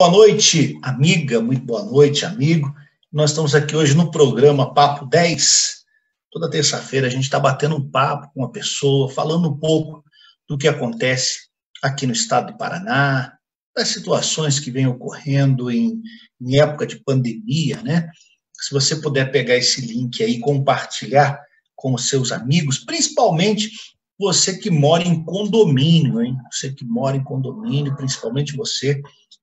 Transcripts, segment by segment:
Boa noite, amiga, muito boa noite, amigo. Nós estamos aqui hoje no programa Papo 10. Toda terça-feira a gente está batendo um papo com uma pessoa, falando um pouco do que acontece aqui no estado do Paraná, das situações que vêm ocorrendo em época de pandemia, né? Se você puder pegar esse link aí e compartilhar com os seus amigos, principalmente você que mora em condomínio, hein? Você que mora em condomínio, principalmente você.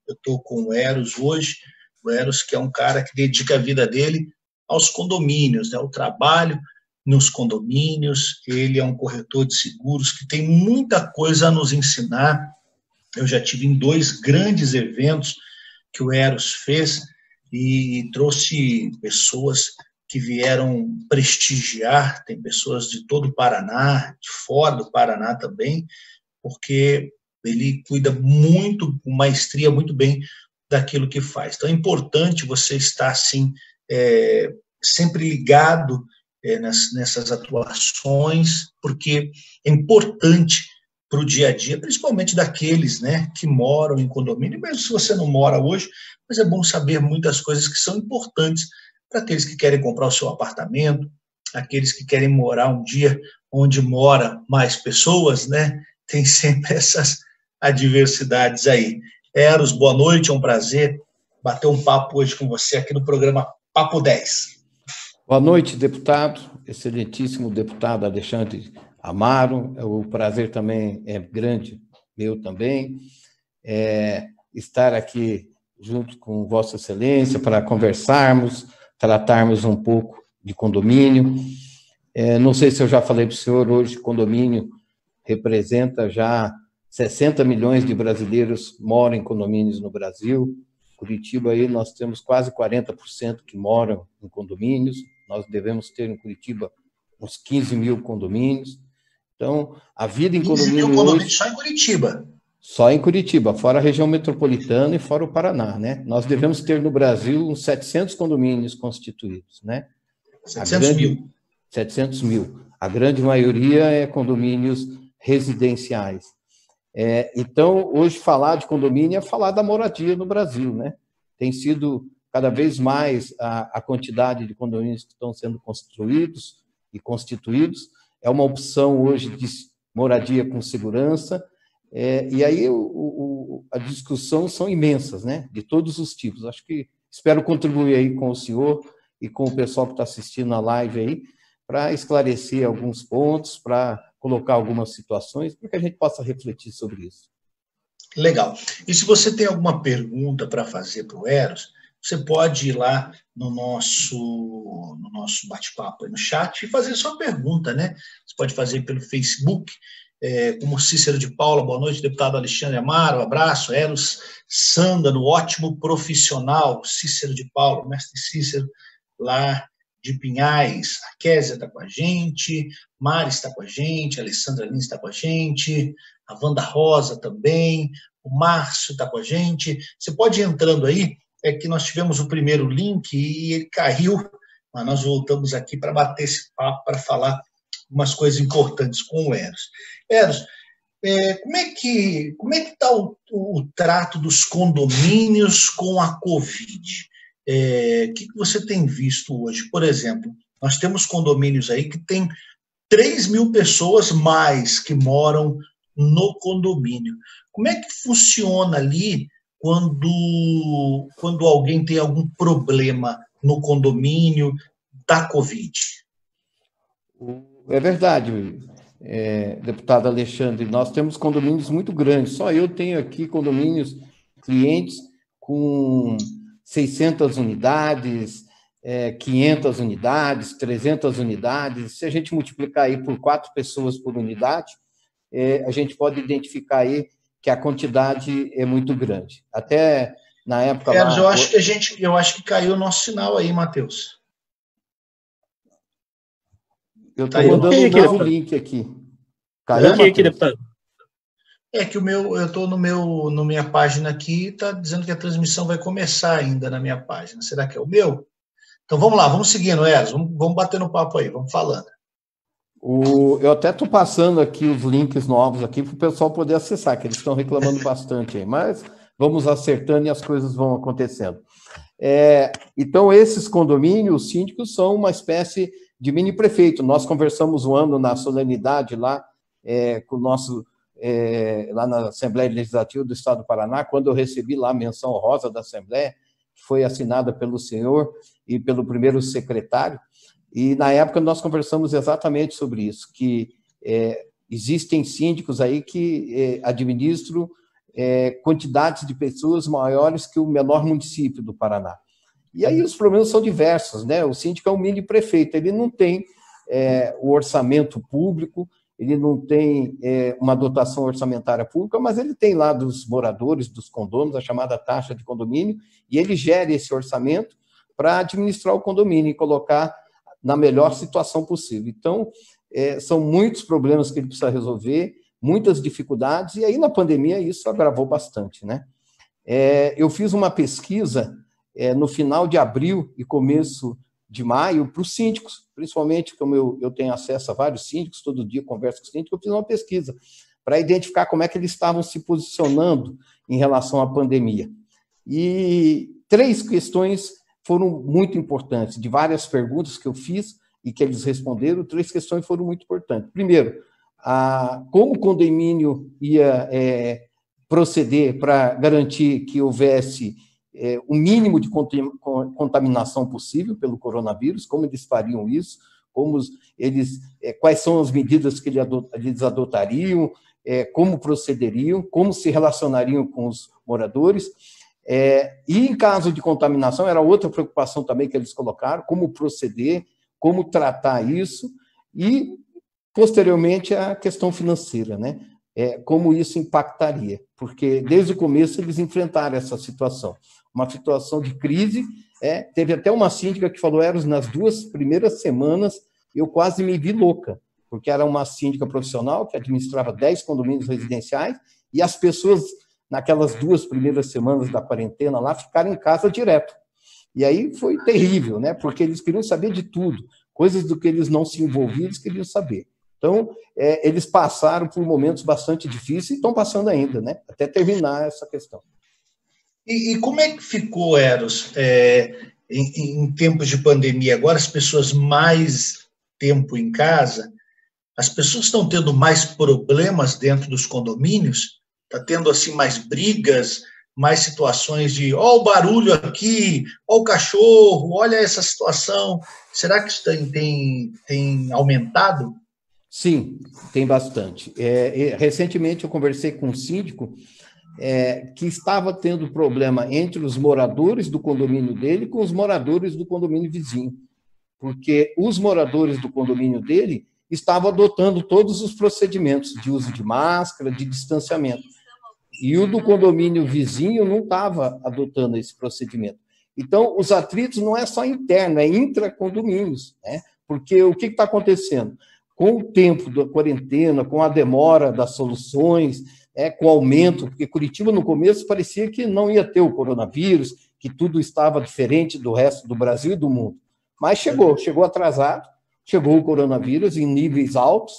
Eu estou com o Eros hoje, o Eros que é um cara que dedica a vida dele aos condomínios, né? Ao trabalho nos condomínios. Ele é um corretor de seguros que tem muita coisa a nos ensinar. Eu já tive em 2 grandes eventos que o Eros fez e trouxe pessoas que vieram prestigiar, tem pessoas de todo o Paraná, de fora do Paraná também, porque ele cuida muito, com maestria, muito bem daquilo que faz. Então é importante você estar, assim, sempre ligado nessas atuações, porque é importante para o dia a dia, principalmente daqueles, né, que moram em condomínio, mesmo se você não mora hoje, mas é bom saber muitas coisas que são importantes para aqueles que querem comprar o seu apartamento, aqueles que querem morar um dia onde mora mais pessoas, né? Tem sempre essas adversidades aí. Eros, boa noite, é um prazer bater um papo hoje com você aqui no programa Papo 10. Boa noite, deputado, excelentíssimo deputado Alexandre Amaro. O prazer também é grande, meu também, estar aqui junto com Vossa Excelência para conversarmos, tratarmos um pouco de condomínio. Não sei se eu já falei para o senhor, hoje condomínio representa já 60 milhões de brasileiros moram em condomínios no Brasil. Curitiba, aí nós temos quase 40% que moram em condomínios. Nós devemos ter em Curitiba uns 15 mil condomínios. Então, a vida em condomínio 15 mil condomínios hoje, só em Curitiba? Só em Curitiba, fora a região metropolitana e fora o Paraná, né? Nós devemos ter no Brasil uns 700 condomínios constituídos, né? 700 mil. 700 mil. A grande maioria é condomínios residenciais. Então, hoje, falar de condomínio é falar da moradia no Brasil, né? Tem sido cada vez mais a quantidade de condomínios que estão sendo construídos e constituídos. É uma opção hoje de moradia com segurança. E aí a discussão são imensas, né? De todos os tipos. Espero contribuir aí com o senhor e com o pessoal que está assistindo na live aí, para esclarecer alguns pontos, para colocar algumas situações, para que a gente possa refletir sobre isso. Legal. E se você tem alguma pergunta para fazer para o Eros, você pode ir lá no nosso bate-papo aí no chat e fazer sua pergunta, né? Você pode fazer pelo Facebook, como Cícero de Paula, boa noite, deputado Alexandre Amaro, abraço, Eros Sândalo, ótimo profissional, Cícero de Paula, mestre Cícero, lá de Pinhais, a Késia está com a gente, Mari está com a gente, a Alessandra Lins está com a gente, a Wanda Rosa também, o Márcio está com a gente. Você pode ir entrando aí, é que nós tivemos o primeiro link e ele caiu, mas nós voltamos aqui para bater esse papo, para falar umas coisas importantes com o Eros. Eros, como é que está o trato dos condomínios com a Covid? O que você tem visto hoje? Por exemplo, nós temos condomínios aí que tem 3 mil pessoas mais que moram no condomínio. Como é que funciona ali quando alguém tem algum problema no condomínio da Covid? É verdade, deputado Alexandre, nós temos condomínios muito grandes. Só eu tenho aqui condomínios, clientes com 600 unidades, 500 unidades, 300 unidades. Se a gente multiplicar aí por 4 pessoas por unidade, a gente pode identificar aí que a quantidade é muito grande. Até na época lá... Eu acho que caiu o nosso sinal aí, Matheus. Eu estou mandando um novo link aqui. Caiu, aqui, deputado? É que eu estou na minha página aqui, está dizendo que a transmissão vai começar ainda na minha página. Será que é o meu? Então vamos lá, vamos seguindo, Eros, vamos bater no papo aí, vamos falando. Eu até estou passando aqui os links novos aqui para o pessoal poder acessar, que eles estão reclamando bastante aí, mas vamos acertando e as coisas vão acontecendo. Então, esses condomínios síndicos são uma espécie de mini prefeito. Nós conversamos um ano na solenidade lá, com o nosso, lá na Assembleia Legislativa do Estado do Paraná, quando eu recebi lá a menção honrosa da Assembleia, que foi assinada pelo senhor e pelo primeiro secretário, e na época nós conversamos exatamente sobre isso, que existem síndicos aí que administram quantidades de pessoas maiores que o menor município do Paraná. E aí os problemas são diversos, né? O síndico é um mini prefeito, ele não tem o orçamento público, ele não tem uma dotação orçamentária pública, mas ele tem lá dos moradores, dos condôminos, a chamada taxa de condomínio, e ele gera esse orçamento para administrar o condomínio e colocar na melhor situação possível. Então, são muitos problemas que ele precisa resolver, muitas dificuldades, e aí na pandemia isso agravou bastante, né? Eu fiz uma pesquisa no final de abril e começo de maio para os síndicos, principalmente como eu tenho acesso a vários síndicos, todo dia converso com os síndicos, eu fiz uma pesquisa para identificar como é que eles estavam se posicionando em relação à pandemia. E 3 questões foram muito importantes, de várias perguntas que eu fiz e que eles responderam, 3 questões foram muito importantes. Primeiro, como o condomínio ia proceder para garantir que houvesse o mínimo de contaminação possível pelo coronavírus, como eles fariam isso, quais são as medidas que eles adotariam, como procederiam, como se relacionariam com os moradores. E em caso de contaminação, era outra preocupação também que eles colocaram, como proceder, como tratar isso, e, posteriormente, a questão financeira, né? Como isso impactaria, porque desde o começo eles enfrentaram essa situação, uma situação de crise. Teve até uma síndica que falou, nas 2 primeiras semanas eu quase me vi louca, porque era uma síndica profissional que administrava 10 condomínios residenciais, e as pessoas, naquelas 2 primeiras semanas da quarentena lá, ficaram em casa direto. E aí foi terrível, né? Porque eles queriam saber de tudo, coisas do que eles não se envolviam, eles queriam saber. Então, eles passaram por momentos bastante difíceis e estão passando ainda, né? Até terminar essa questão. E como é que ficou, Eros, em tempos de pandemia? Agora as pessoas mais tempo em casa, as pessoas estão tendo mais problemas dentro dos condomínios? Está tendo assim mais brigas, mais situações de o barulho aqui, o cachorro, olha essa situação. Será que isso tem aumentado? Sim, tem bastante. Recentemente eu conversei com um síndico que estava tendo problema entre os moradores do condomínio dele com os moradores do condomínio vizinho, porque os moradores do condomínio dele estavam adotando todos os procedimentos de uso de máscara, de distanciamento, e o do condomínio vizinho não estava adotando esse procedimento. Então, os atritos não é só interno, é intracondomínios, né? Porque o que está acontecendo? Com o tempo da quarentena, com a demora das soluções, com o aumento, porque Curitiba, no começo, parecia que não ia ter o coronavírus, que tudo estava diferente do resto do Brasil e do mundo. Mas chegou atrasado, chegou o coronavírus em níveis altos,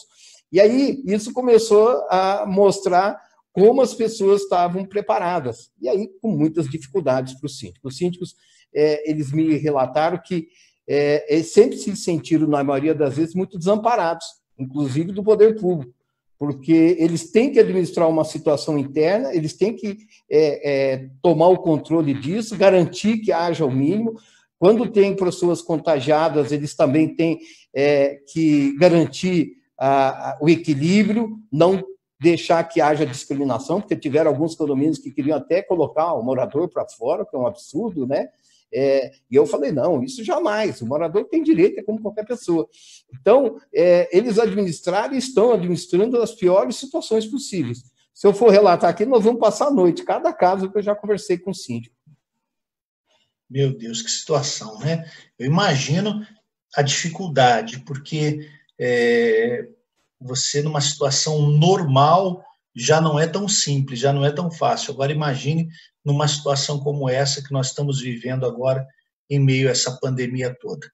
e aí isso começou a mostrar como as pessoas estavam preparadas, e aí com muitas dificuldades para os síndicos. Os síndicos, eles me relataram que eles sempre se sentiram, na maioria das vezes, muito desamparados, inclusive do poder público, porque eles têm que administrar uma situação interna, eles têm que tomar o controle disso, garantir que haja o mínimo. Quando tem pessoas contagiadas, eles também têm que garantir o equilíbrio, não deixar que haja discriminação, porque tiveram alguns condomínios que queriam até colocar o morador para fora, que é um absurdo, né? E eu falei, não, isso jamais, o morador tem direito, é como qualquer pessoa. Então, eles administraram e estão administrando as piores situações possíveis. Se eu for relatar aqui, nós vamos passar a noite, cada caso que eu já conversei com o síndico. Meu Deus, que situação, né? Eu imagino a dificuldade, porque você, numa situação normal, já não é tão simples, já não é tão fácil. Agora, imagine numa situação como essa que nós estamos vivendo agora, em meio a essa pandemia toda.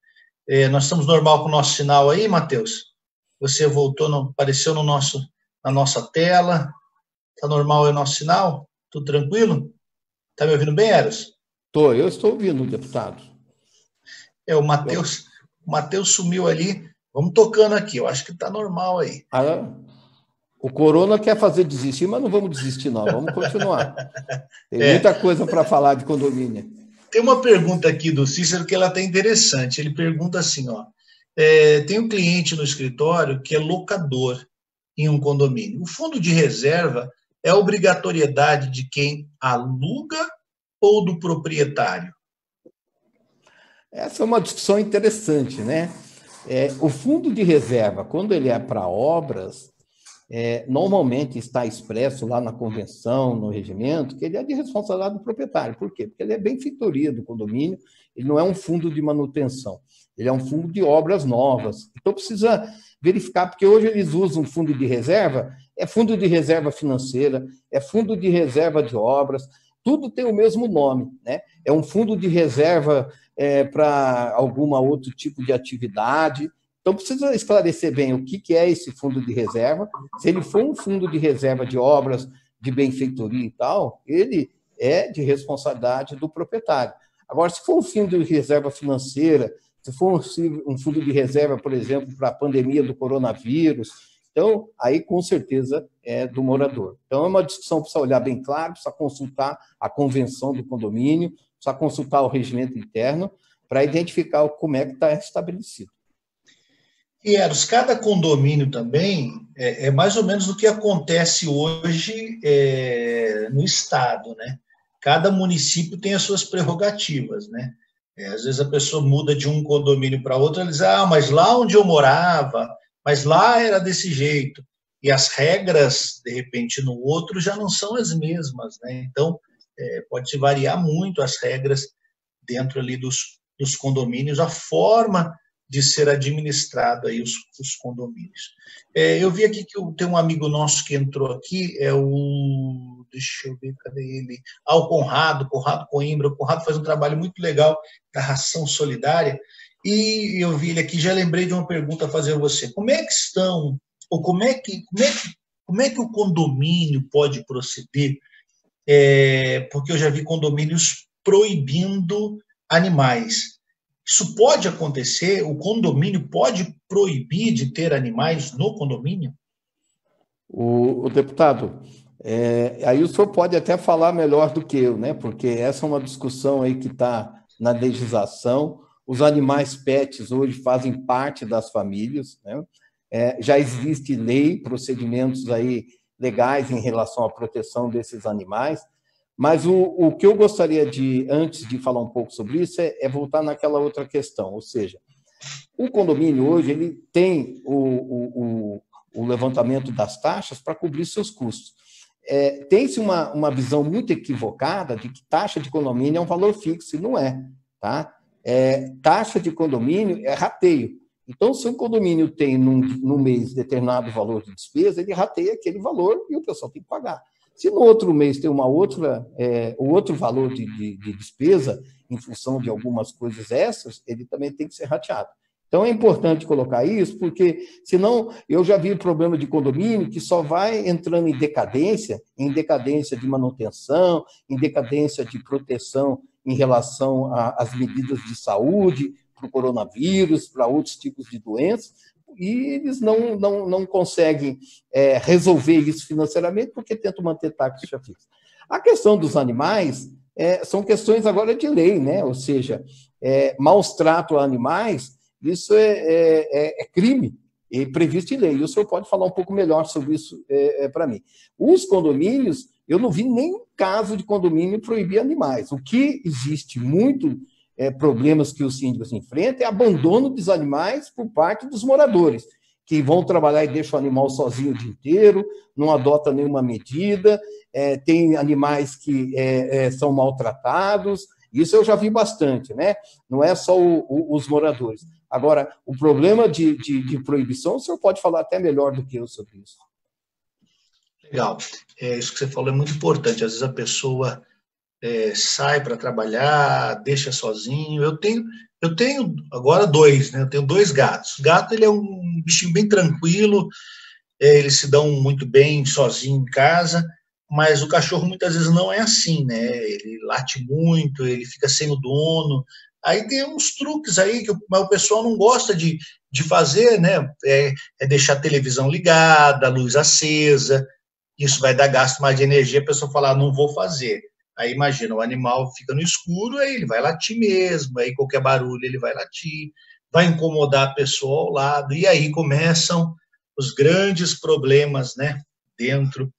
Nós estamos normal com o nosso sinal aí, Matheus? Você voltou, apareceu na nossa tela? Está normal aí o nosso sinal? Tudo tranquilo? Está me ouvindo bem, Eros? Eu estou ouvindo, deputado. O Matheus sumiu ali. Vamos tocando aqui, eu acho que está normal aí. O Corona quer fazer desistir, mas não vamos desistir, não. Vamos continuar. Tem muita coisa para falar de condomínio. Tem uma pergunta aqui do Cícero que ela está interessante. Ele pergunta assim, ó, tem um cliente no escritório que é locador em um condomínio. O fundo de reserva é obrigatoriedade de quem aluga ou do proprietário? Essa é uma discussão interessante, né? O fundo de reserva, quando ele é para obras, normalmente está expresso lá na convenção, no regimento, que ele é de responsabilidade do proprietário. Por quê? Porque ele é benfeitoria do condomínio, ele não é um fundo de manutenção, ele é um fundo de obras novas. Então, precisa verificar, porque hoje eles usam fundo de reserva, é fundo de reserva financeira, é fundo de reserva de obras, tudo tem o mesmo nome, né? É um fundo de reserva para algum outro tipo de atividade. Então, precisa esclarecer bem o que é esse fundo de reserva. Se ele for um fundo de reserva de obras, de benfeitoria e tal, ele é de responsabilidade do proprietário. Agora, se for um fundo de reserva financeira, se for um fundo de reserva, por exemplo, para a pandemia do coronavírus, então, aí, com certeza, é do morador. Então, é uma discussão que precisa olhar bem claro, precisa consultar a convenção do condomínio, precisa consultar o regimento interno para identificar como é que está estabelecido. E, Eros, cada condomínio também é mais ou menos o que acontece hoje no Estado, né? Cada município tem as suas prerrogativas, né? Às vezes a pessoa muda de um condomínio para outro, ela diz, mas lá onde eu morava, mas lá era desse jeito. E as regras, de repente, no outro já não são as mesmas, né? Então, pode-se variar muito as regras dentro ali dos condomínios, a forma de ser administrado aí os condomínios. Eu vi aqui que tem um amigo nosso que entrou aqui, deixa eu ver, cadê ele? O Conrado Coimbra. O Conrado faz um trabalho muito legal da ração solidária, e eu vi ele aqui, já lembrei de uma pergunta a fazer a você. Como é que estão, ou como é que o condomínio pode proceder? Porque eu já vi condomínios proibindo animais. Isso pode acontecer? O condomínio pode proibir de ter animais no condomínio? O deputado, aí o senhor pode até falar melhor do que eu, né? Porque essa é uma discussão aí que está na legislação. Os animais pets hoje fazem parte das famílias, né? Já existe lei, procedimentos aí legais em relação à proteção desses animais. Mas o que eu gostaria de, antes de falar um pouco sobre isso, é voltar naquela outra questão, ou seja, o condomínio hoje ele tem o levantamento das taxas para cobrir seus custos. Tem-se uma visão muito equivocada de que taxa de condomínio é um valor fixo, e não é, tá? Taxa de condomínio é rateio. Então, se o condomínio tem num mês determinado valor de despesa, ele rateia aquele valor e o pessoal tem que pagar. Se no outro mês tem outro valor de despesa, em função de algumas coisas extras, ele também tem que ser rateado. Então, é importante colocar isso, porque, senão, eu já vi problema de condomínio que só vai entrando em decadência de manutenção, em decadência de proteção em relação às medidas de saúde, para o coronavírus, para outros tipos de doenças, e eles não conseguem resolver isso financeiramente porque tentam manter taxa fixa. A questão dos animais são questões agora de lei, né? Ou seja, maus trato a animais, isso é crime e previsto em lei. E o senhor pode falar um pouco melhor sobre isso para mim. Os condomínios, eu não vi nenhum caso de condomínio proibir animais. O que existe muito problemas que os síndicos enfrentam é abandono dos animais por parte dos moradores, que vão trabalhar e deixam o animal sozinho o dia inteiro, não adota nenhuma medida, tem animais que são maltratados, isso eu já vi bastante, né? Não é só os moradores. Agora, o problema de proibição, o senhor pode falar até melhor do que eu sobre isso. Legal. Isso que você falou é muito importante. Às vezes a pessoa sai para trabalhar, deixa sozinho. Eu tenho agora 2, né? Eu tenho 2 gatos. O gato, ele é um bichinho bem tranquilo, eles se dão muito bem sozinho em casa, mas o cachorro muitas vezes não é assim, né? Ele late muito, ele fica sem o dono. Aí tem uns truques aí que o pessoal não gosta de fazer, né? É deixar a televisão ligada, a luz acesa. Isso vai dar gasto mais de energia, a pessoa fala, não vou fazer. Aí imagina, o animal fica no escuro, aí ele vai latir mesmo, aí qualquer barulho ele vai latir, vai incomodar a pessoa ao lado, e aí começam os grandes problemas, né, dentro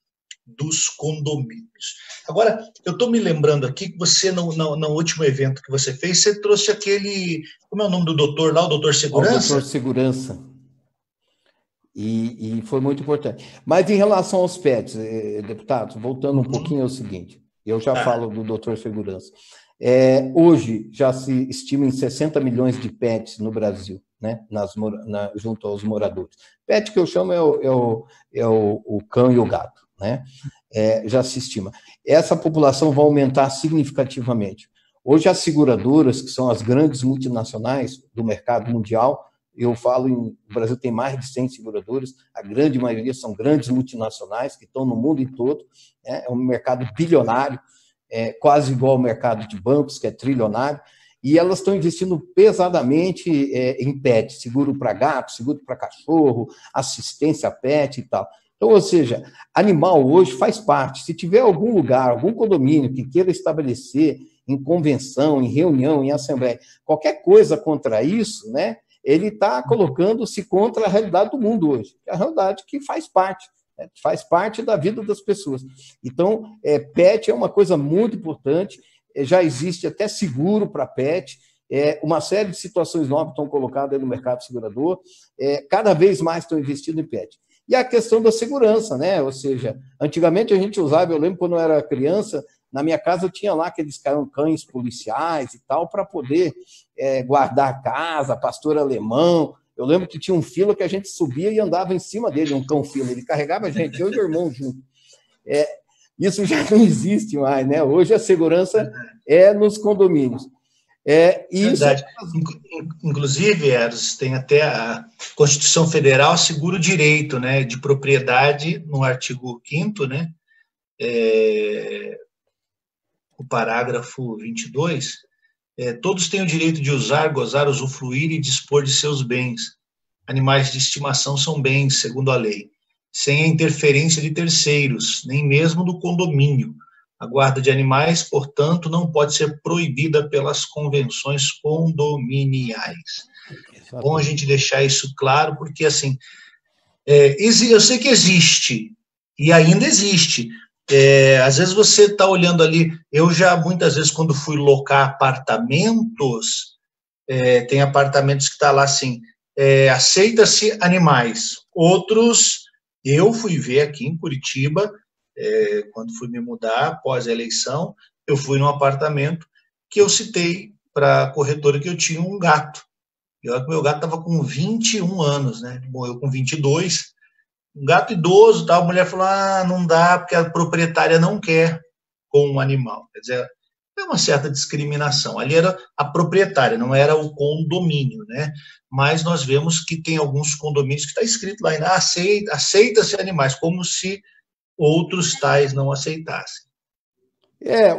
dos condomínios. Agora, eu estou me lembrando aqui que você, no último evento que você fez, você trouxe aquele, como é o nome do doutor lá, o doutor Segurança? O doutor Segurança. E foi muito importante. Mas em relação aos pets, deputado, voltando um pouquinho, é o seguinte, eu já falo do doutor Segurança. Hoje já se estima em 60 milhões de pets no Brasil, né, junto aos moradores. Pet que eu chamo é o cão e o gato, né? Já se estima. Essa população vai aumentar significativamente. Hoje as seguradoras, que são as grandes multinacionais do mercado mundial, eu falo, o Brasil tem mais de 100 seguradoras, a grande maioria são grandes multinacionais que estão no mundo todo, é um mercado bilionário, quase igual ao mercado de bancos, que é trilionário, e elas estão investindo pesadamente em pet, seguro para gato, seguro para cachorro, assistência a pet e tal. Então, ou seja, animal hoje faz parte. Se tiver algum lugar, algum condomínio que queira estabelecer em convenção, em reunião, em assembleia, qualquer coisa contra isso, né, ele está colocando-se contra a realidade do mundo hoje, que é a realidade que faz parte da vida das pessoas. Então, pet é uma coisa muito importante, já existe até seguro para pet, uma série de situações novas estão colocadas no mercado segurador, cada vez mais estão investindo em pet. E a questão da segurança, né? Ou seja, antigamente a gente usava, eu lembro quando eu era criança, na minha casa eu tinha lá aqueles cães policiais e tal, para poder guardar a casa, pastor alemão. Eu lembro que tinha um fila que a gente subia e andava em cima dele, um cão fila. Ele carregava a gente, eu e meu irmão junto. Isso já não existe mais, né? Hoje a segurança é nos condomínios. Isso verdade. Inclusive, Eros, tem até a Constituição Federal assegura o direito, né, de propriedade no artigo 5º, né, o parágrafo 22, todos têm o direito de usar, gozar, usufruir e dispor de seus bens. Animais de estimação são bens, segundo a lei, sem a interferência de terceiros, nem mesmo do condomínio. A guarda de animais, portanto, não pode ser proibida pelas convenções condominiais. É bom a gente deixar isso claro, porque, assim, eu sei que existe, e ainda existe. Às vezes você está olhando ali, eu já, muitas vezes, quando fui locar apartamentos, tem apartamentos que está lá assim, aceita-se animais. Outros, eu fui ver aqui em Curitiba, quando fui me mudar após a eleição, eu fui num apartamento que eu citei para a corretora que eu tinha um gato. E olha que meu gato estava com 21 anos, né? Ele morreu com 22. Um gato idoso, tal. A mulher falou, não dá, porque a proprietária não quer com um animal. Quer dizer, é uma certa discriminação. Ali era a proprietária, não era o condomínio, né? Mas nós vemos que tem alguns condomínios que está escrito lá, ainda aceita-se animais, como se outros tais não aceitassem.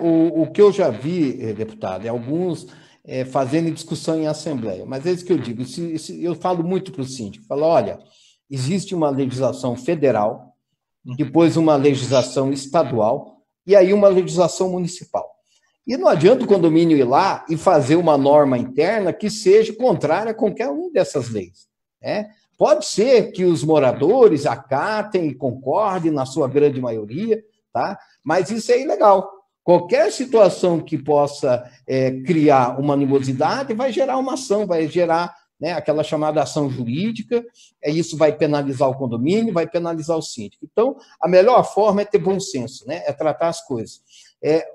O que eu já vi, deputado, é alguns fazendo discussão em assembleia, mas é isso que eu digo, eu falo muito para o síndico, falo, olha, existe uma legislação federal, depois uma legislação estadual, e aí uma legislação municipal. E não adianta o condomínio ir lá e fazer uma norma interna que seja contrária a qualquer uma dessas leis, né? Pode ser que os moradores acatem e concordem, na sua grande maioria, tá? Mas isso é ilegal. Qualquer situação que possa criar uma animosidade vai gerar uma ação, vai gerar, né, aquela chamada ação jurídica, isso vai penalizar o condomínio, vai penalizar o síndico. Então, a melhor forma é ter bom senso, né, é tratar as coisas.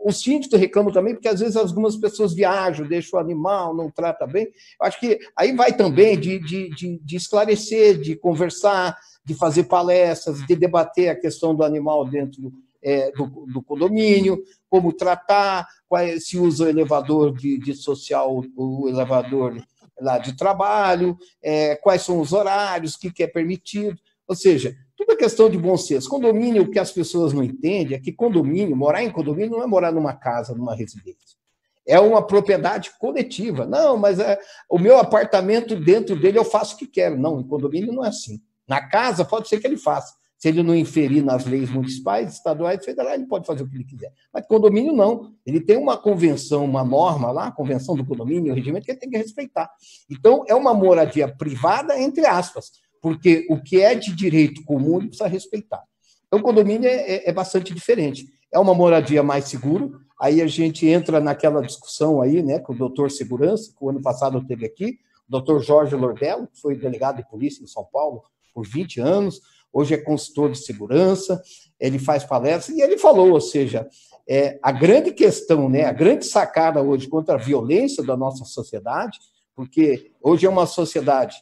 O síndico reclama também, porque às vezes algumas pessoas viajam, deixam o animal, não trata bem. Eu acho que aí vai também de esclarecer, de conversar, de fazer palestras, de debater a questão do animal dentro do condomínio, como tratar, se usa o elevador de social, o elevador lá de trabalho, quais são os horários, o que é permitido. Ou seja, Tudo é questão de bom senso. Condomínio, o que as pessoas não entendem é que condomínio, morar em condomínio não é morar numa casa, numa residência. É uma propriedade coletiva. Não, mas o meu apartamento, dentro dele, eu faço o que quero. Não, em condomínio não é assim. Na casa, pode ser que ele faça. Se ele não inferir nas leis municipais, estaduais e federais, ele pode fazer o que ele quiser. Mas condomínio não. Ele tem uma convenção, uma norma lá, a convenção do condomínio, o regimento, que ele tem que respeitar. Então, é uma moradia privada, entre aspas, porque o que é de direito comum, ele precisa respeitar. Então, condomínio é bastante diferente. É uma moradia mais segura. Aí a gente entra naquela discussão aí, né, com o doutor Segurança, que o ano passado eu teve aqui, o doutor Jorge Lordello, que foi delegado de polícia em São Paulo por 20 anos, hoje é consultor de segurança, ele faz palestras, e ele falou, ou seja, a grande questão, né, a grande sacada hoje contra a violência da nossa sociedade, porque hoje é uma sociedade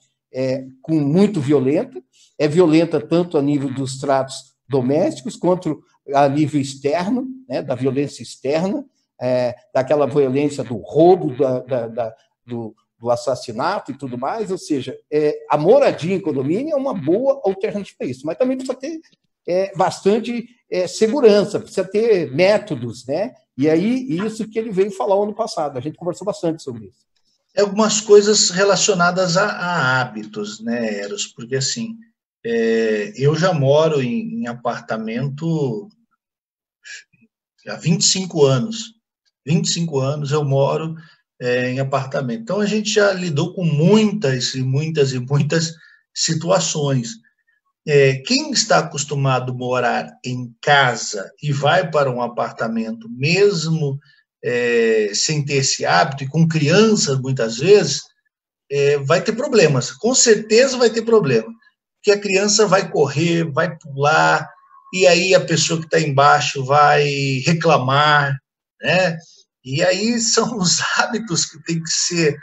com muito violenta, é violenta tanto a nível dos tratos domésticos, quanto a nível externo, né, da violência externa, daquela violência do roubo, do assassinato e tudo mais, ou seja, a moradia em condomínio é uma boa alternativa para isso, mas também precisa ter bastante segurança, precisa ter métodos, né? E aí, isso que ele veio falar o ano passado, a gente conversou bastante sobre isso. Algumas coisas relacionadas a hábitos, né, Eros? Porque, assim, eu já moro em apartamento há 25 anos. 25 anos eu moro em apartamento. Então, a gente já lidou com muitas situações. Quem está acostumado a morar em casa e vai para um apartamento, mesmo sem ter esse hábito, e com crianças, muitas vezes, vai ter problemas. Com certeza vai ter problema. Porque a criança vai correr, vai pular, e aí a pessoa que está embaixo vai reclamar, né? E aí são os hábitos que têm que ser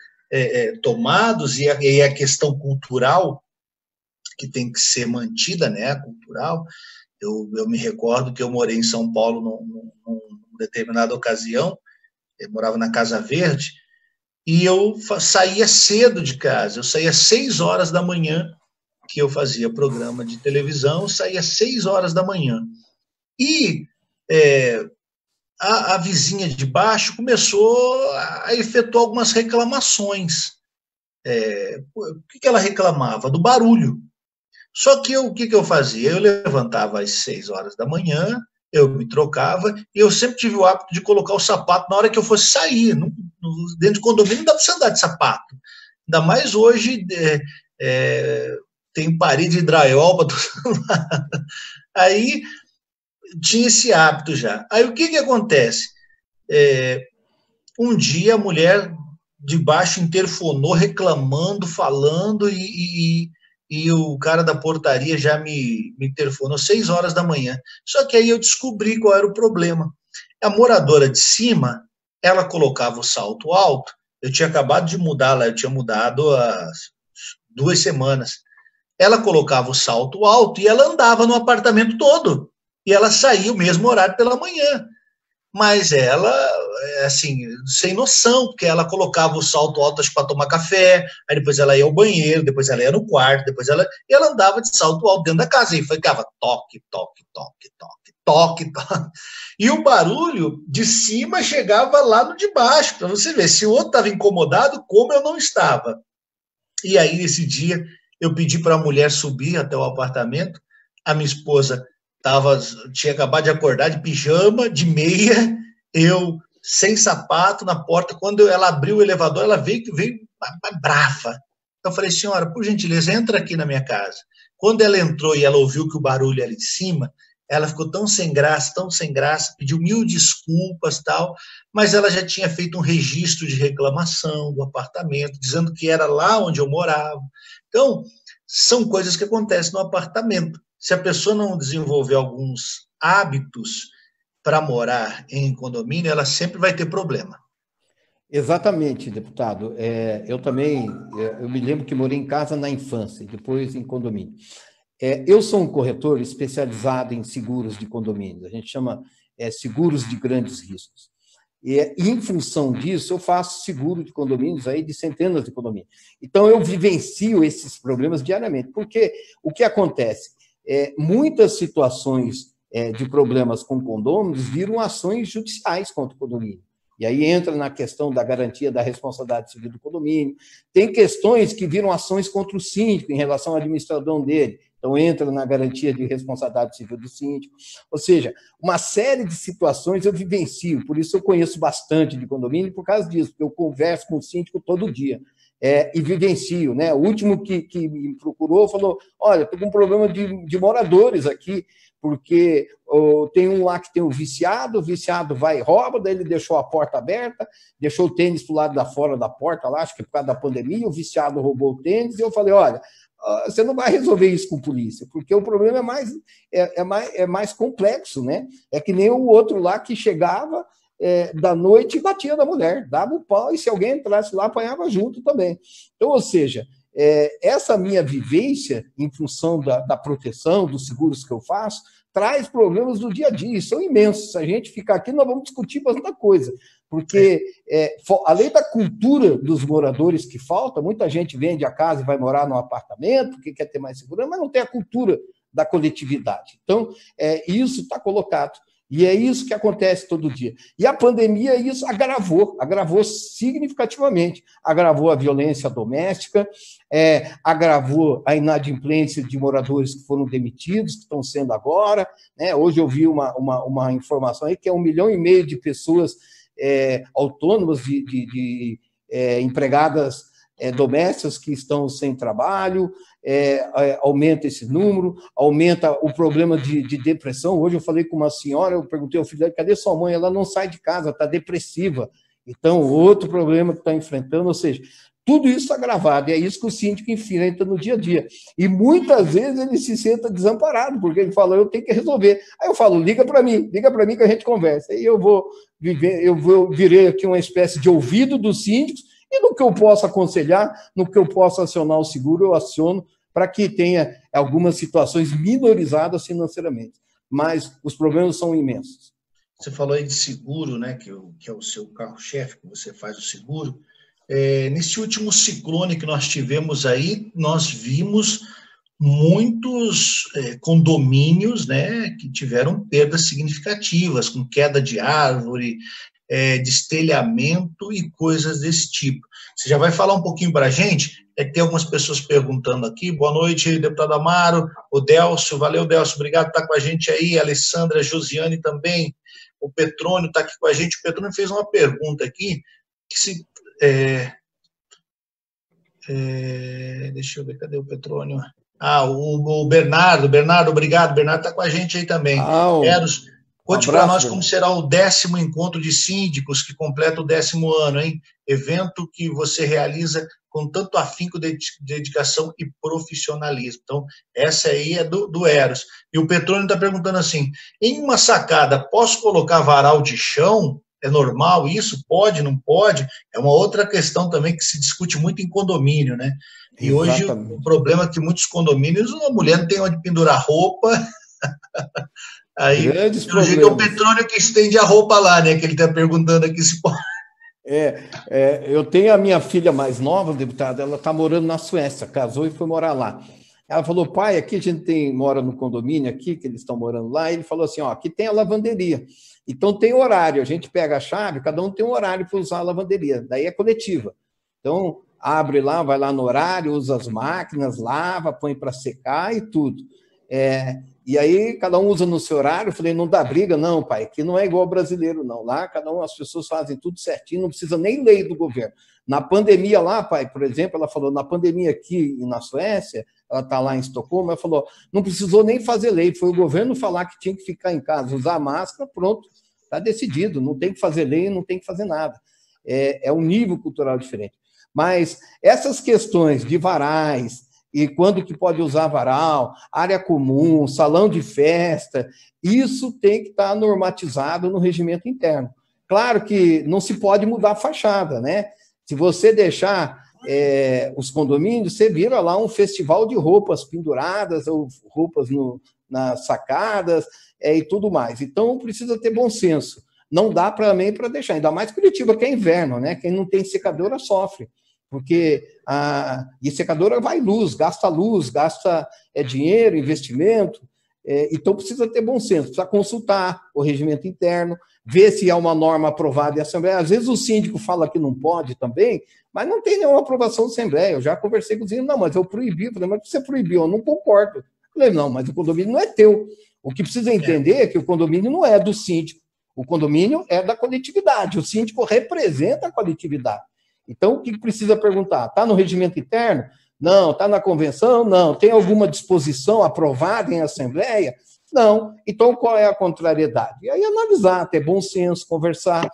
tomados, e a questão cultural que tem que ser mantida, né, cultural. Eu me recordo que eu morei em São Paulo numa determinada ocasião, eu morava na Casa Verde, e eu saía cedo de casa, eu saía às 6 horas da manhã, que eu fazia programa de televisão, eu saía às 6 horas da manhã. E a vizinha de baixo começou a efetuar algumas reclamações. O que ela reclamava? Do barulho. Só que o que eu fazia? Eu levantava às 6 horas da manhã, eu me trocava, e eu sempre tive o hábito de colocar o sapato na hora que eu fosse sair. Dentro do condomínio não dá para você andar de sapato. Ainda mais hoje tem parede de drywall para todo lado. Aí tinha esse hábito já. Aí o que acontece? Um dia a mulher de baixo interfonou, reclamando, falando, e o cara da portaria já me interfonou 6 horas da manhã. Só que aí eu descobri qual era o problema. A moradora de cima, ela colocava o salto alto, eu tinha acabado de mudar lá, eu tinha mudado há 2 semanas. Ela colocava o salto alto e ela andava no apartamento todo. E ela saía o mesmo horário pela manhã. Mas ela, assim, sem noção, porque ela colocava o salto alto para tomar café, aí depois ela ia ao banheiro, depois ela ia no quarto, e ela andava de salto alto dentro da casa, e ficava toque, toque, toque, toque, toque, toque. E o barulho de cima chegava lá no de baixo, para você ver, se o outro estava incomodado, como eu não estava. E aí, nesse dia, eu pedi para a mulher subir até o apartamento, a minha esposa tinha acabado de acordar de pijama, de meia, eu sem sapato na porta. Quando ela abriu o elevador, ela veio brava. Eu falei, senhora, por gentileza, entra aqui na minha casa. Quando ela entrou e ela ouviu que o barulho era em cima, ela ficou tão sem graça, pediu 1000 desculpas, tal, mas ela já tinha feito um registro de reclamação do apartamento, dizendo que era lá onde eu morava. Então, são coisas que acontecem no apartamento. Se a pessoa não desenvolver alguns hábitos para morar em condomínio, ela sempre vai ter problema. Exatamente, deputado. Eu me lembro que morei em casa na infância, depois em condomínio. Eu sou um corretor especializado em seguros de condomínios, a gente chama seguros de grandes riscos. E em função disso, eu faço seguro de condomínios aí de centenas de condomínios. Então, eu vivencio esses problemas diariamente, porque o que acontece? muitas situações de problemas com condôminos viram ações judiciais contra o condomínio. E aí entra na questão da garantia da responsabilidade civil do condomínio. Tem questões que viram ações contra o síndico em relação ao administrador dele. Então, entra na garantia de responsabilidade civil do síndico. Ou seja, uma série de situações eu vivencio, por isso eu conheço bastante de condomínio por causa disso, porque eu converso com o síndico todo dia. E vivencio, né? O último que me procurou falou, olha, estou com um problema de moradores aqui, porque tem um lá que tem o viciado vai e rouba, daí ele deixou a porta aberta, deixou o tênis para o lado da fora da porta lá, acho que por causa da pandemia, o viciado roubou o tênis, e eu falei, olha, você não vai resolver isso com polícia, porque o problema é mais complexo, né? É que nem o outro lá que chegava da noite e batia na mulher, dava o pau, e se alguém entrasse lá, apanhava junto também. Então, ou seja, essa minha vivência, em função da proteção, dos seguros que eu faço, traz problemas do dia a dia, e são imensos. Se a gente ficar aqui, nós vamos discutir bastante coisa, porque, além da cultura dos moradores que falta, muita gente vende a casa e vai morar num apartamento, porque quer ter mais segurança, mas não tem a cultura da coletividade. Então, isso está colocado. E é isso que acontece todo dia. E a pandemia, isso agravou significativamente. Agravou a violência doméstica, agravou a inadimplência de moradores que foram demitidos, que estão sendo agora, né? Hoje eu vi uma informação aí que é 1,5 milhão de pessoas autônomas, de empregadas domésticas que estão sem trabalho, aumenta esse número, aumenta o problema de depressão. Hoje eu falei com uma senhora, eu perguntei ao filho dela, cadê sua mãe? Ela não sai de casa, está depressiva. Então, outro problema que está enfrentando, ou seja, tudo isso agravado, e é isso que o síndico enfrenta no dia a dia. E muitas vezes ele se senta desamparado, porque ele fala, eu tenho que resolver. Aí eu falo, liga para mim que a gente conversa. Aí eu virei aqui uma espécie de ouvido dos síndicos, e no que eu posso aconselhar, no que eu posso acionar o seguro, eu aciono para que tenha algumas situações minorizadas financeiramente. Mas os problemas são imensos. Você falou aí de seguro, né, que é o seu carro-chefe, que você faz o seguro. Nesse último ciclone que nós tivemos aí, nós vimos muitos condomínios, né, que tiveram perdas significativas, com queda de árvore, destelhamento e coisas desse tipo. Você já vai falar um pouquinho para a gente? Tem algumas pessoas perguntando aqui. Boa noite, deputado Amaro, o Delcio, valeu, Delcio, obrigado por estar com a gente aí, a Alessandra, a Josiane também, o Petrônio está aqui com a gente. O Petrônio fez uma pergunta aqui, que se... deixa eu ver, cadê o Petrônio? O Bernardo, obrigado, Bernardo está com a gente aí também. Eros, conte para nós como será o 10º encontro de síndicos, que completa o 10º ano, hein? Evento que você realiza com tanto afinco, dedicação e profissionalismo. Então, essa aí é do Eros. E o Petrônio está perguntando assim, em uma sacada, posso colocar varal de chão? É normal isso? Pode, não pode? É uma outra questão também que se discute muito em condomínio, né? E exatamente. Hoje o problema é que muitos condomínios, a mulher não tem onde pendurar roupa. Aí, pelo jeito, é o Petrônio que estende a roupa lá, né? Que ele está perguntando aqui se pode. Eu tenho a minha filha mais nova, deputada, ela está morando na Suécia, casou e foi morar lá. Ela falou, pai, aqui a gente mora no condomínio aqui, que eles estão morando lá, e ele falou assim, aqui tem a lavanderia. Então tem horário, a gente pega a chave, cada um tem um horário para usar a lavanderia, daí é coletiva. Então, abre lá, vai lá no horário, usa as máquinas, lava, põe para secar e tudo. E aí, cada um usa no seu horário. Eu falei, não dá briga, não, pai, aqui não é igual brasileiro, não. Lá, as pessoas fazem tudo certinho, não precisa nem lei do governo. Na pandemia lá, pai, por exemplo, ela falou, na pandemia aqui na Suécia, ela está lá em Estocolmo, ela falou, não precisou nem fazer lei, foi o governo falar que tinha que ficar em casa, usar máscara, pronto, está decidido, não tem que fazer lei, não tem que fazer nada. É um nível cultural diferente. Mas essas questões de varais, e quando que pode usar varal, área comum, salão de festa, isso tem que estar normatizado no regimento interno. Claro que não se pode mudar a fachada, né? Se você deixar os condomínios, você vira lá um festival de roupas penduradas, ou roupas nas sacadas e tudo mais. Então, precisa ter bom senso. Não dá para deixar, ainda mais Curitiba, que é inverno, né? Quem não tem secadora sofre. porque a secadora vai luz, gasta dinheiro, investimento, então precisa ter bom senso, precisa consultar o regimento interno, ver se há uma norma aprovada em Assembleia. Às vezes o síndico fala que não pode também, mas não tem nenhuma aprovação da Assembleia. Eu já conversei com o síndico, não, mas eu proibi. Eu falei, mas você proibiu? Eu não concordo. Eu falei, não, mas o condomínio não é teu. O que precisa entender é que o condomínio não é do síndico. O condomínio é da coletividade. O síndico representa a coletividade. Então, o que precisa perguntar? Está no regimento interno? Não. Está na convenção? Não. Tem alguma disposição aprovada em Assembleia? Não. Então, qual é a contrariedade? E aí analisar, ter bom senso, conversar.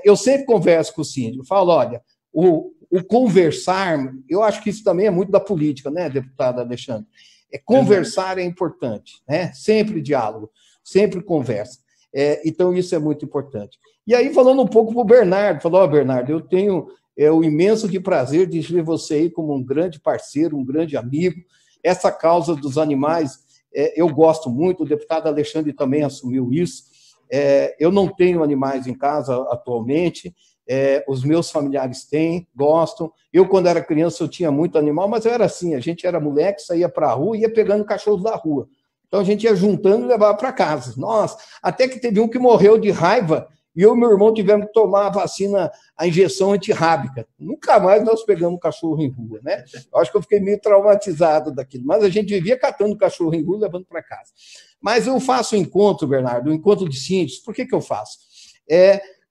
Eu sempre converso com o síndico. Falo, olha, o conversar, eu acho que isso também é muito da política, né, deputado Alexandre? Conversar é importante, né? Sempre diálogo, sempre conversa. Então, isso é muito importante. E aí, falando um pouco para o Bernardo, falou, Bernardo, eu tenho o imenso de prazer de ver você aí como um grande parceiro, um grande amigo. Essa causa dos animais, eu gosto muito, o deputado Alexandre também assumiu isso. Eu não tenho animais em casa atualmente, os meus familiares têm, gostam. Eu, quando era criança, eu tinha muito animal, mas eu era assim, a gente era moleque, saía para a rua e ia pegando cachorros da rua. Então, a gente ia juntando e levava para casa. Nossa, até que teve um que morreu de raiva e eu e meu irmão tivemos que tomar a vacina, a injeção antirrábica. Nunca mais nós pegamos cachorro em rua, né? Eu acho que eu fiquei meio traumatizado daquilo, mas a gente vivia catando cachorro em rua e levando para casa. Mas eu faço encontro, Bernardo, encontro de síndicos. Por que eu faço?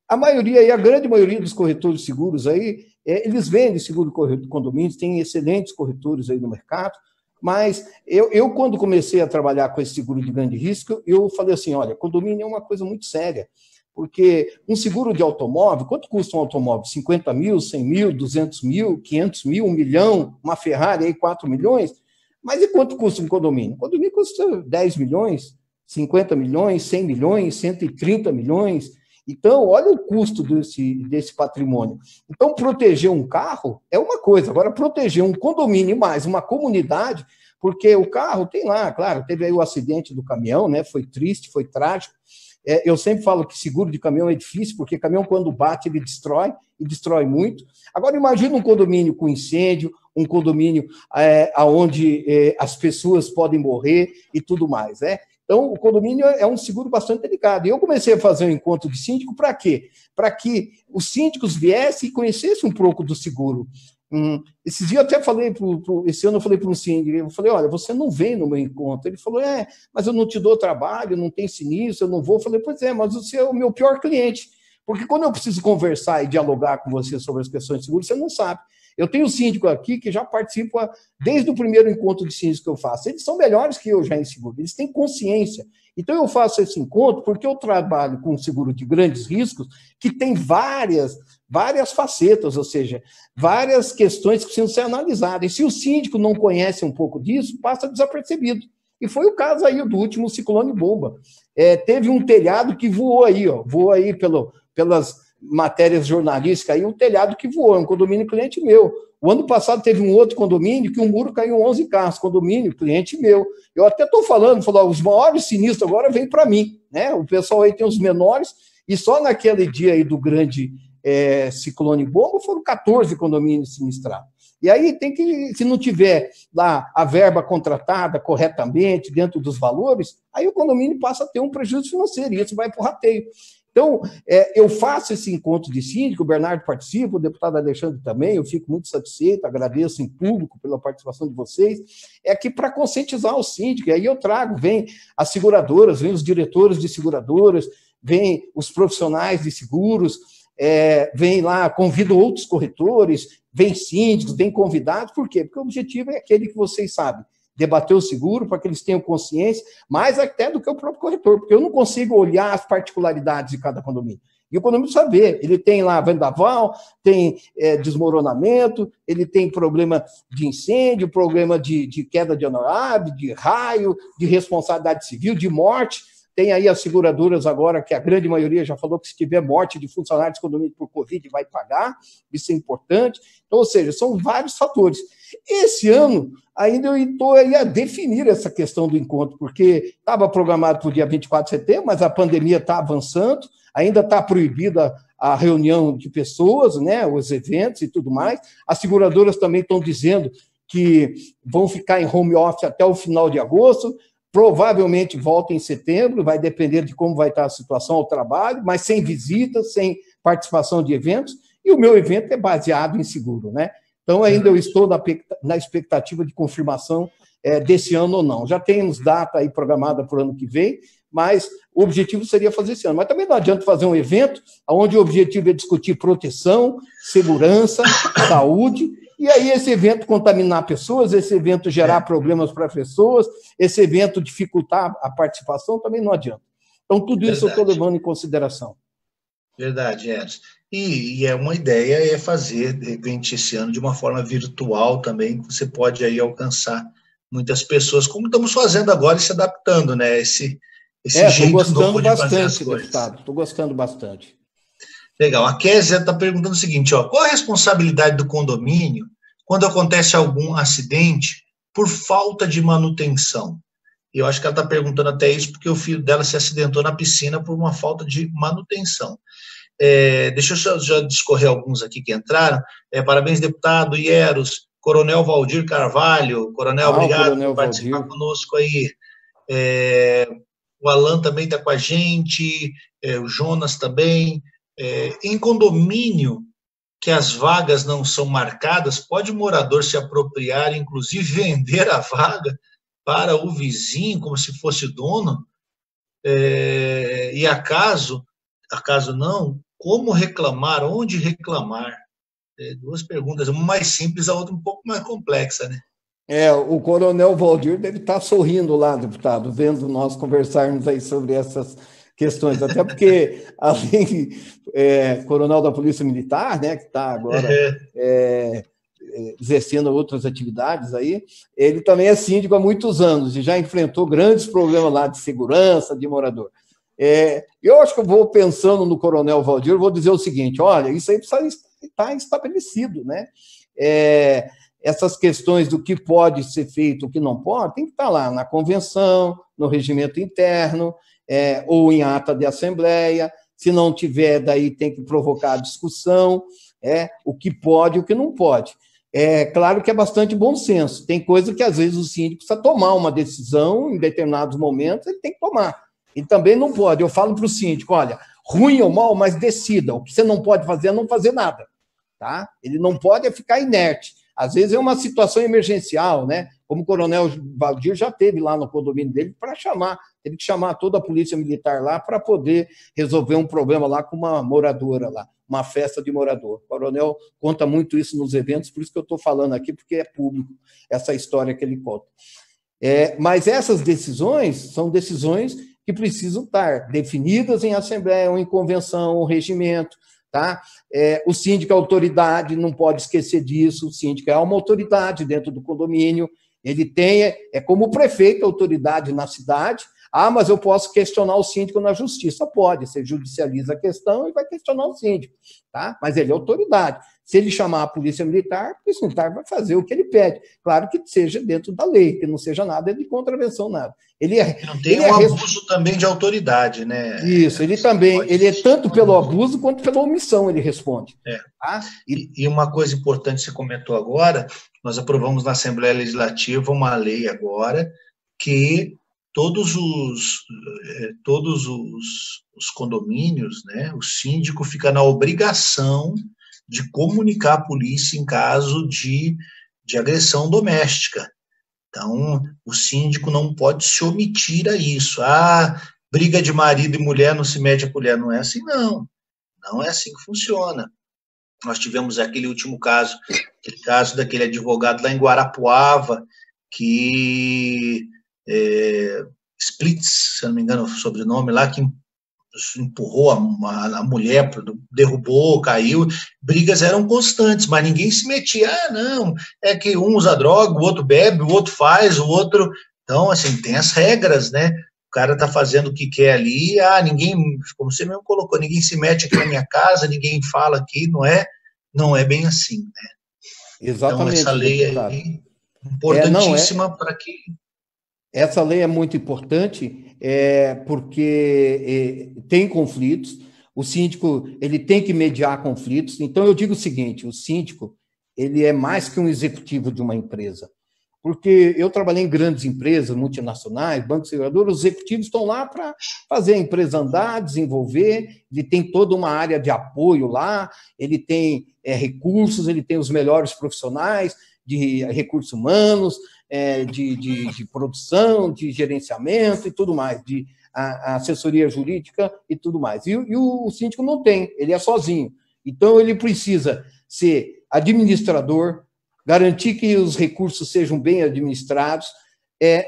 A maioria, e a grande maioria dos corretores de seguros aí, eles vendem seguro de condomínios, tem excelentes corretores aí no mercado, mas eu, quando comecei a trabalhar com esse seguro de grande risco, eu falei assim, olha, condomínio é uma coisa muito séria, porque um seguro de automóvel, quanto custa um automóvel? 50 mil, 100 mil, 200 mil, 500 mil, 1 milhão, uma Ferrari aí 4 milhões, mas e quanto custa um condomínio? Um condomínio custa 10 milhões, 50 milhões, 100 milhões, 130 milhões. Então, olha o custo desse patrimônio. Então, proteger um carro é uma coisa. Agora, proteger um condomínio mais uma comunidade, porque o carro tem lá, claro, teve aí o acidente do caminhão, né? Foi triste, foi trágico. Eu sempre falo que seguro de caminhão é difícil, porque caminhão, quando bate, ele destrói, e destrói muito. Agora, imagina um condomínio com incêndio, um condomínio onde as pessoas podem morrer e tudo mais, né? Então, o condomínio é um seguro bastante delicado. E eu comecei a fazer um encontro de síndico para quê? Para que os síndicos viessem e conhecessem um pouco do seguro. Esses dias eu até falei, esse ano eu falei para um síndico, eu falei, olha, você não vem no meu encontro. Ele falou, mas eu não te dou trabalho, não tem sinistro, eu não vou. Eu falei, pois é, mas você é o meu pior cliente. Porque quando eu preciso conversar e dialogar com você sobre as questões de seguro, você não sabe. Eu tenho síndico aqui que já participa desde o primeiro encontro de síndicos que eu faço. Eles são melhores que eu já em seguro, eles têm consciência. Então, eu faço esse encontro porque eu trabalho com seguro de grandes riscos que tem várias facetas, ou seja, várias questões que precisam ser analisadas. E se o síndico não conhece um pouco disso, passa desapercebido. E foi o caso aí do último ciclone bomba. Teve um telhado que voou aí pelas matérias jornalísticas, aí um telhado que voou, um condomínio cliente meu. O ano passado teve um outro condomínio que um muro caiu 11 carros, condomínio cliente meu. Eu até estou falando, os maiores sinistros agora vêm para mim, né? O pessoal aí tem os menores, e só naquele dia aí do grande ciclone bomba foram 14 condomínios sinistrados. E aí tem que, se não tiver lá a verba contratada corretamente, dentro dos valores, aí o condomínio passa a ter um prejuízo financeiro, e isso vai para o rateio. Então, eu faço esse encontro de síndico, o Bernardo participa, o deputado Alexandre também, eu fico muito satisfeito, agradeço em público pela participação de vocês, aqui para conscientizar o síndico, e aí eu trago, vem as seguradoras, vem os diretores de seguradoras, vem os profissionais de seguros, vem lá, convido outros corretores, vem síndicos, vem convidados, por quê? Porque o objetivo é aquele que vocês sabem, debater o seguro para que eles tenham consciência, mais até do que o próprio corretor, porque eu não consigo olhar as particularidades de cada condomínio. E o condomínio saber, ele tem lá vendaval, tem desmoronamento, ele tem problema de incêndio, problema de queda de honorário, de raio, de responsabilidade civil, de morte. Tem aí as seguradoras agora, que a grande maioria já falou que se tiver morte de funcionários de condomínio por Covid vai pagar, isso é importante. Então, ou seja, são vários fatores. Esse ano, ainda eu estou a definir essa questão do encontro, porque estava programado para o dia 24 de setembro, mas a pandemia está avançando, ainda está proibida a reunião de pessoas, né, os eventos e tudo mais. As seguradoras também estão dizendo que vão ficar em home office até o final de agosto, provavelmente volta em setembro, vai depender de como vai estar a situação ao trabalho, mas sem visitas, sem participação de eventos, e o meu evento é baseado em seguro, né? Então, ainda eu estou na expectativa de confirmação desse ano ou não. Já temos data aí programada para o ano que vem, mas o objetivo seria fazer esse ano. Mas também não adianta fazer um evento onde o objetivo é discutir proteção, segurança, saúde, e aí esse evento contaminar pessoas, esse evento gerar problemas para pessoas, esse evento dificultar a participação, também não adianta. Então, tudo isso eu estou levando em consideração. Verdade, Edson. E é uma ideia fazer, de repente, esse ano de uma forma virtual também, que você pode aí alcançar muitas pessoas, como estamos fazendo agora e se adaptando, né? Esse jeito novo de fazer as coisas. Estou gostando bastante. Legal. A Kézia está perguntando o seguinte, ó, qual a responsabilidade do condomínio quando acontece algum acidente por falta de manutenção? E eu acho que ela está perguntando até isso porque o filho dela se acidentou na piscina por uma falta de manutenção. Deixa eu já discorrer alguns aqui que entraram. Parabéns, deputado Ieros, Coronel Valdir Carvalho. Coronel, obrigado por participar conosco aí. O Alan também está com a gente, o Jonas também. Em condomínio que as vagas não são marcadas, pode o morador se apropriar, inclusive vender a vaga para o vizinho, como se fosse dono? E acaso não, como reclamar, onde reclamar? Duas perguntas, uma mais simples, a outra um pouco mais complexa, né? O Coronel Valdir deve estar sorrindo lá, deputado, vendo nós conversarmos aí sobre essas questões, até porque, além coronel da Polícia Militar, né, que está agora exercendo outras atividades aí, ele também é síndico há muitos anos e já enfrentou grandes problemas lá de segurança, de morador. Eu acho que eu vou pensando no Coronel Valdir, vou dizer o seguinte, olha, isso aí precisa estar estabelecido, né? Essas questões do que pode ser feito, o que não pode, tem que estar lá na convenção, no regimento interno, ou em ata de assembleia. Se não tiver, daí tem que provocar a discussão, o que pode e o que não pode. Claro que é bastante bom senso, tem coisa que às vezes o síndico precisa tomar uma decisão, em determinados momentos ele tem que tomar, e também não pode. Eu falo para o síndico, olha, ruim ou mal, mas decida, o que você não pode fazer é não fazer nada, tá? Ele não pode ficar inerte. Às vezes é uma situação emergencial, né? Como o Coronel Valdir já teve lá no condomínio dele para teve que chamar toda a polícia militar lá para poder resolver um problema lá com uma moradora lá, uma festa de morador. O Coronel conta muito isso nos eventos, por isso que eu estou falando aqui, porque é público essa história que ele conta. Mas essas decisões são decisões que precisam estar definidas em assembleia, ou em convenção, ou regimento, tá? O síndico é autoridade, não pode esquecer disso. O síndico é uma autoridade dentro do condomínio, ele tem, como o prefeito, autoridade na cidade. Mas eu posso questionar o síndico na justiça. Pode, você judicializa a questão e vai questionar o síndico, tá? Mas ele é autoridade. Se ele chamar a polícia militar vai fazer o que ele pede. Claro que seja dentro da lei, que não seja nada de contravenção, nada. Não tem um abuso também de autoridade, né? Isso, ele é tanto pelo abuso quanto pela omissão, ele responde. Tá? E uma coisa importante que você comentou agora, nós aprovamos na Assembleia Legislativa uma lei agora que todos os condomínios, né, o síndico fica na obrigação de comunicar à polícia em caso de agressão doméstica. Então, o síndico não pode se omitir a isso. Briga de marido e mulher não se mete a colher. Não é assim, não. Não é assim que funciona. Nós tivemos aquele último caso, aquele caso daquele advogado lá em Guarapuava, que Splits, se eu não me engano o sobrenome lá, que empurrou a mulher, derrubou, caiu. Brigas eram constantes, mas ninguém se metia. Não, é que um usa droga, o outro bebe, o outro faz, o outro... Então, assim, tem as regras, né? O cara tá fazendo o que quer ali, ninguém, como você mesmo colocou, ninguém se mete aqui na minha casa, ninguém fala aqui, não é bem assim, né? Exatamente. Então, essa lei aí importantíssima para que... Essa lei é muito importante porque tem conflitos, o síndico ele tem que mediar conflitos. Então, eu digo o seguinte, o síndico ele é mais que um executivo de uma empresa. Porque eu trabalhei em grandes empresas multinacionais, bancos seguradoras, os executivos estão lá para fazer a empresa andar, desenvolver, ele tem toda uma área de apoio lá, ele tem recursos, ele tem os melhores profissionais de recursos humanos, de produção, de gerenciamento e tudo mais, de assessoria jurídica e tudo mais. E o síndico não tem, ele é sozinho. Então, ele precisa ser administrador, garantir que os recursos sejam bem administrados,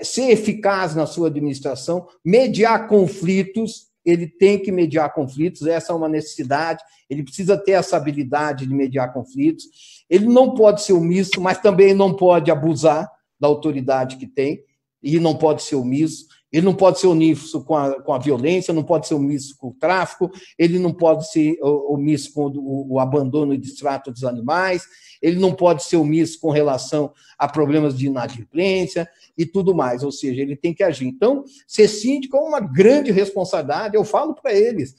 ser eficaz na sua administração, mediar conflitos, ele tem que mediar conflitos, essa é uma necessidade, ele precisa ter essa habilidade de mediar conflitos, ele não pode ser omisso, mas também não pode abusar da autoridade que tem, e não pode ser omisso, ele não pode ser omisso com a violência, não pode ser omisso com o tráfico, ele não pode ser omisso com o abandono e destrato dos animais, ele não pode ser omisso com relação a problemas de inadimplência e tudo mais, ou seja, ele tem que agir. Então, ser síndico é uma grande responsabilidade, eu falo para eles,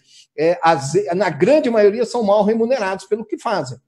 na grande maioria são mal remunerados pelo que fazem,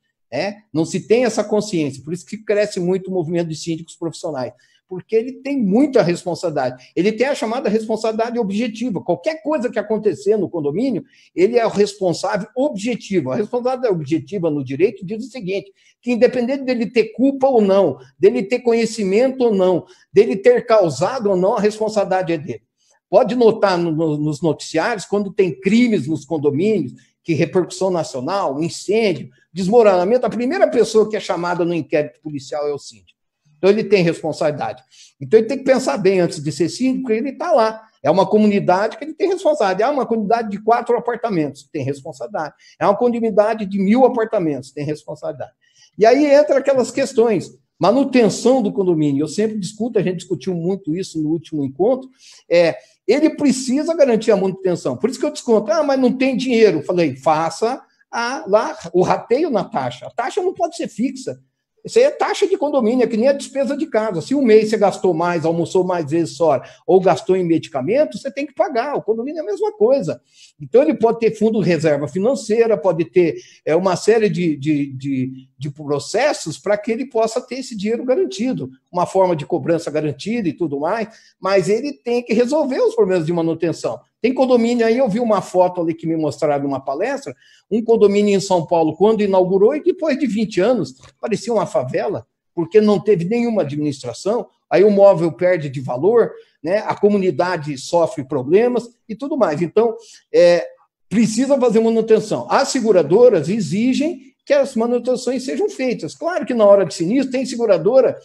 não se tem essa consciência, por isso que cresce muito o movimento de síndicos profissionais, porque ele tem muita responsabilidade. Ele tem a chamada responsabilidade objetiva. Qualquer coisa que acontecer no condomínio, ele é o responsável objetivo. A responsabilidade objetiva no direito diz o seguinte, que independente dele ter culpa ou não, dele ter conhecimento ou não, dele ter causado ou não, a responsabilidade é dele. Pode notar nos noticiários, quando tem crimes nos condomínios, que repercussão nacional, incêndio, desmoronamento, a primeira pessoa que é chamada no inquérito policial é o síndico. Então, ele tem responsabilidade. Então, ele tem que pensar bem antes de ser síndico, porque ele está lá. É uma comunidade que ele tem responsabilidade. É uma comunidade de 4 apartamentos, tem responsabilidade. É uma comunidade de 1.000 apartamentos, tem responsabilidade. E aí entra aquelas questões. Manutenção do condomínio. Eu sempre discuto, a gente discutiu muito isso no último encontro, ele precisa garantir a manutenção. Por isso que eu desconto, mas não tem dinheiro. Eu falei, faça lá o rateio na taxa. A taxa não pode ser fixa. Isso aí é taxa de condomínio, é que nem a despesa de casa. Se um mês você gastou mais, almoçou mais vezes fora, ou gastou em medicamentos, você tem que pagar. O condomínio é a mesma coisa. Então, ele pode ter fundo de reserva financeira, pode ter uma série de processos para que ele possa ter esse dinheiro garantido, uma forma de cobrança garantida e tudo mais, mas ele tem que resolver os problemas de manutenção. Tem condomínio aí, eu vi uma foto ali que me mostraram numa palestra, um condomínio em São Paulo, quando inaugurou, e depois de 20 anos, parecia uma favela, porque não teve nenhuma administração, aí o móvel perde de valor, né? A comunidade sofre problemas e tudo mais. Então, precisa fazer manutenção. As seguradoras exigem que as manutenções sejam feitas. Claro que na hora de sinistro tem seguradora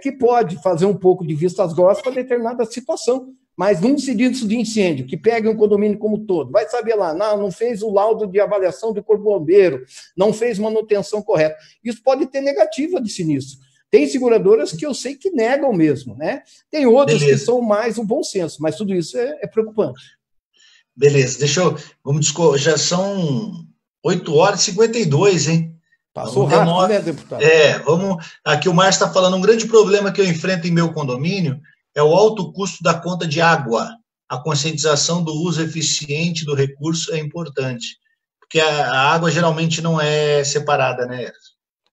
que pode fazer um pouco de vistas grossas para determinada situação, mas num sinistro de incêndio, que pega um condomínio como todo, vai saber lá, não fez o laudo de avaliação do corpo bombeiro, não fez manutenção correta. Isso pode ter negativa de sinistro. Tem seguradoras que eu sei que negam mesmo, né? Tem outras que são mais o bom senso, mas tudo isso é preocupante. Beleza, já são 8h52, hein? Passou rápido, né, deputado? Aqui o Márcio está falando, um grande problema que eu enfrento em meu condomínio é o alto custo da conta de água. A conscientização do uso eficiente do recurso é importante, porque a água geralmente não é separada, né?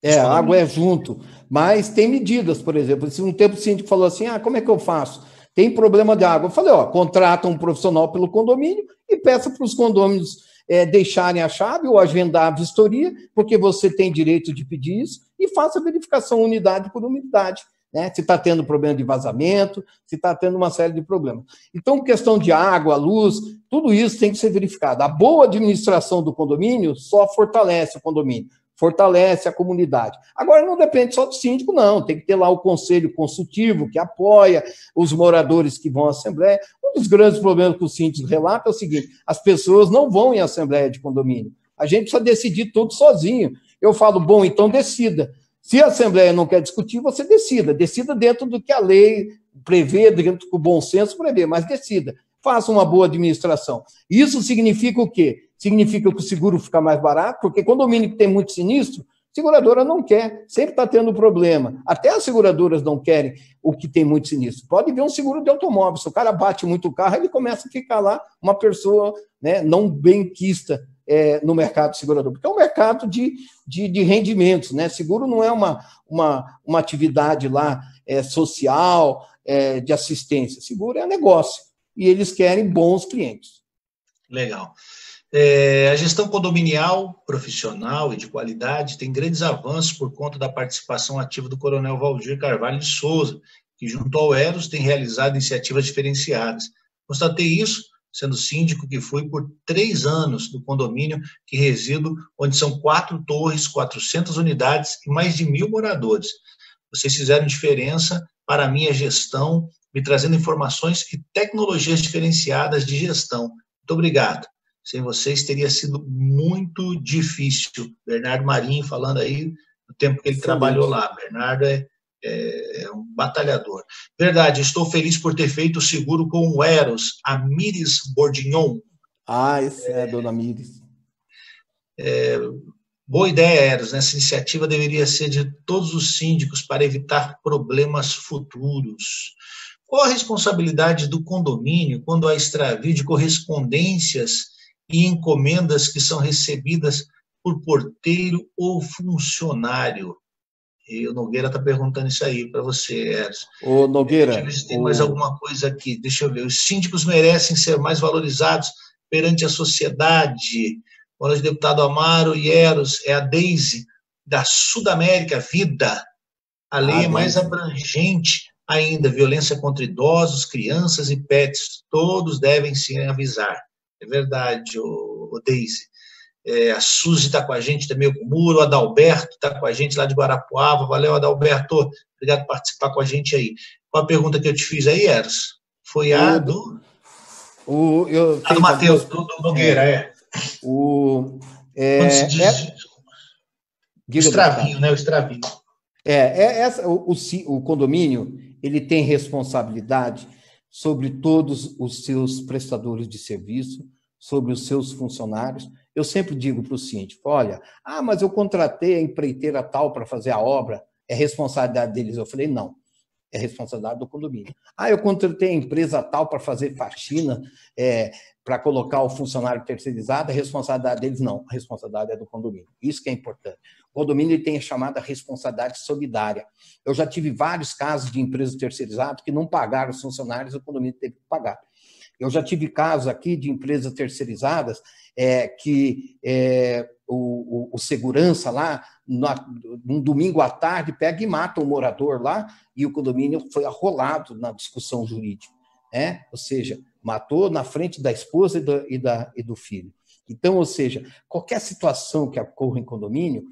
A água é junto, mas tem medidas, por exemplo, se um tempo o síndico falou assim, como é que eu faço? Tem problema de água. Eu falei, contrata um profissional pelo condomínio e peça para os condôminos deixarem a chave ou agendar a vistoria, porque você tem direito de pedir isso, e faça a verificação unidade por unidade, né? Se está tendo problema de vazamento, se está tendo uma série de problemas. Então, questão de água, luz, tudo isso tem que ser verificado. A boa administração do condomínio só fortalece o condomínio, fortalece a comunidade. Agora, não depende só do síndico, não. Tem que ter lá o conselho consultivo, que apoia os moradores que vão à assembleia. Um dos grandes problemas que o síndico relata é o seguinte, as pessoas não vão em assembleia de condomínio. A gente precisa decidir tudo sozinho. Eu falo, bom, então decida. Se a Assembleia não quer discutir, você decida. Decida dentro do que a lei prevê, dentro do que o bom senso prevê, mas decida. Faça uma boa administração. Isso significa o quê? Significa que o seguro fica mais barato, porque condomínio que tem muito sinistro, Seguradora não quer, sempre está tendo problema. Até as seguradoras não querem o que tem muito sinistro. Pode ver um seguro de automóvel, se o cara bate muito o carro, ele começa a ficar lá uma pessoa, né, não benquista no mercado segurador, porque é um mercado de rendimentos, né? Seguro não é uma atividade lá social, de assistência. Seguro é negócio, e eles querem bons clientes. Legal. A gestão condominial, profissional e de qualidade tem grandes avanços por conta da participação ativa do Coronel Valdir Carvalho de Souza, que junto ao Eros tem realizado iniciativas diferenciadas. Constatei isso sendo síndico que fui por 3 anos do condomínio que resido, onde são 4 torres, 400 unidades e mais de 1.000 moradores. Vocês fizeram diferença para a minha gestão, me trazendo informações e tecnologias diferenciadas de gestão. Muito obrigado. Sem vocês teria sido muito difícil. Bernardo Marinho falando aí do tempo que ele trabalhou lá. Bernardo é um batalhador. Verdade, estou feliz por ter feito o seguro com o Eros, a Mires Bordignon. Esse é a dona Mires. Boa ideia, Eros. Essa iniciativa deveria ser de todos os síndicos para evitar problemas futuros. Qual a responsabilidade do condomínio quando há extravio de correspondências e encomendas que são recebidas por porteiro ou funcionário? E o Nogueira está perguntando isso aí para você, Eros. Ô, Nogueira. Deixa eu ver se tem mais alguma coisa aqui. Deixa eu ver. Os síndicos merecem ser mais valorizados perante a sociedade. Boa noite, deputado Amaro e Eros. É a Deise, da Sudamérica Vida. A lei é mais abrangente ainda. Violência contra idosos, crianças e pets. Todos devem se avisar. É verdade, o Deise. A Suzy está com a gente também, o Muro, o Adalberto está com a gente lá de Guarapuava. Valeu, Adalberto. Obrigado por participar com a gente aí. Qual a pergunta que eu te fiz aí, Eros? Foi a do... a do Matheus, do Nogueira, O extravio, né? O extravio. O condomínio, ele tem responsabilidade sobre todos os seus prestadores de serviço, sobre os seus funcionários. Eu sempre digo para o síndico, olha, mas eu contratei a empreiteira tal para fazer a obra, é responsabilidade deles. Eu falei, não, é responsabilidade do condomínio. Eu contratei a empresa tal para fazer faxina, para colocar o funcionário terceirizado, a responsabilidade deles, não, a responsabilidade é do condomínio. Isso que é importante. O condomínio ele tem a chamada responsabilidade solidária. Eu já tive vários casos de empresas terceirizadas que não pagaram os funcionários, o condomínio teve que pagar. Eu já tive casos aqui de empresas terceirizadas que o segurança lá, num domingo à tarde, pega e mata um morador lá e o condomínio foi arrolado na discussão jurídica. Ou seja, matou na frente da esposa e do filho. Então, ou seja, qualquer situação que ocorra em condomínio,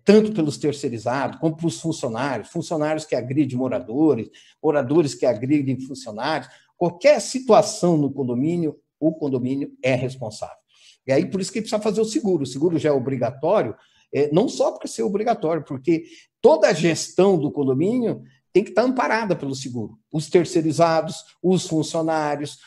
tanto pelos terceirizados como pelos funcionários que agridem moradores que agridem funcionários, qualquer situação no condomínio, o condomínio é responsável. E aí, por isso que ele precisa fazer o seguro já é obrigatório, não só para ser obrigatório, porque toda a gestão do condomínio tem que estar amparada pelo seguro. Os terceirizados, os funcionários,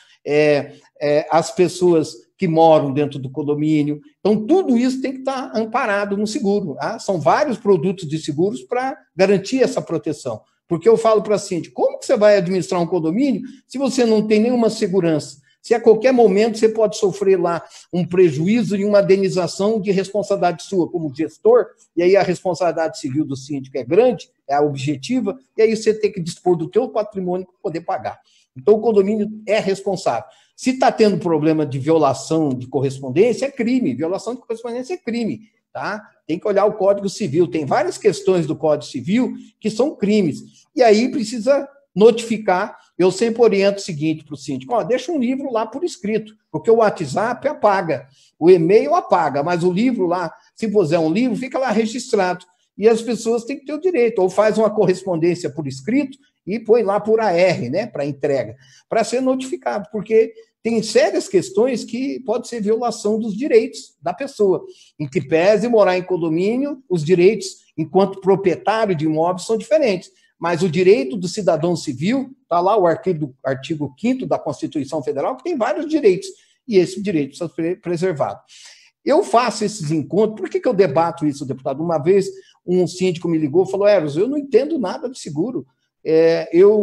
as pessoas que moram dentro do condomínio. Então, tudo isso tem que estar amparado no seguro. São vários produtos de seguros para garantir essa proteção. Porque eu falo para a síndico, como que você vai administrar um condomínio se você não tem nenhuma segurança? Se a qualquer momento você pode sofrer lá um prejuízo e uma indenização de responsabilidade sua como gestor, e aí a responsabilidade civil do síndico é grande, é a objetiva, e aí você tem que dispor do teu patrimônio para poder pagar. Então, o condomínio é responsável. Se está tendo problema de violação de correspondência, é crime. Violação de correspondência é crime. Tá? Tem que olhar o Código Civil. Tem várias questões do Código Civil que são crimes. E aí precisa notificar. Eu sempre oriento o seguinte para o síndico, deixa um livro lá por escrito, porque o WhatsApp apaga, o e-mail apaga, mas o livro lá, se puser um livro, fica lá registrado. E as pessoas têm que ter o direito, ou faz uma correspondência por escrito e põe lá por AR, né, para entrega, para ser notificado, porque tem sérias questões que pode ser violação dos direitos da pessoa. Em que pese morar em condomínio, os direitos, enquanto proprietário de imóveis, são diferentes. Mas o direito do cidadão civil, está lá o artigo 5º da Constituição Federal, que tem vários direitos, e esse direito precisa ser preservado. Eu faço esses encontros. Por que eu debato isso, deputado? Uma vez um síndico me ligou e falou: Eros, eu não entendo nada de seguro.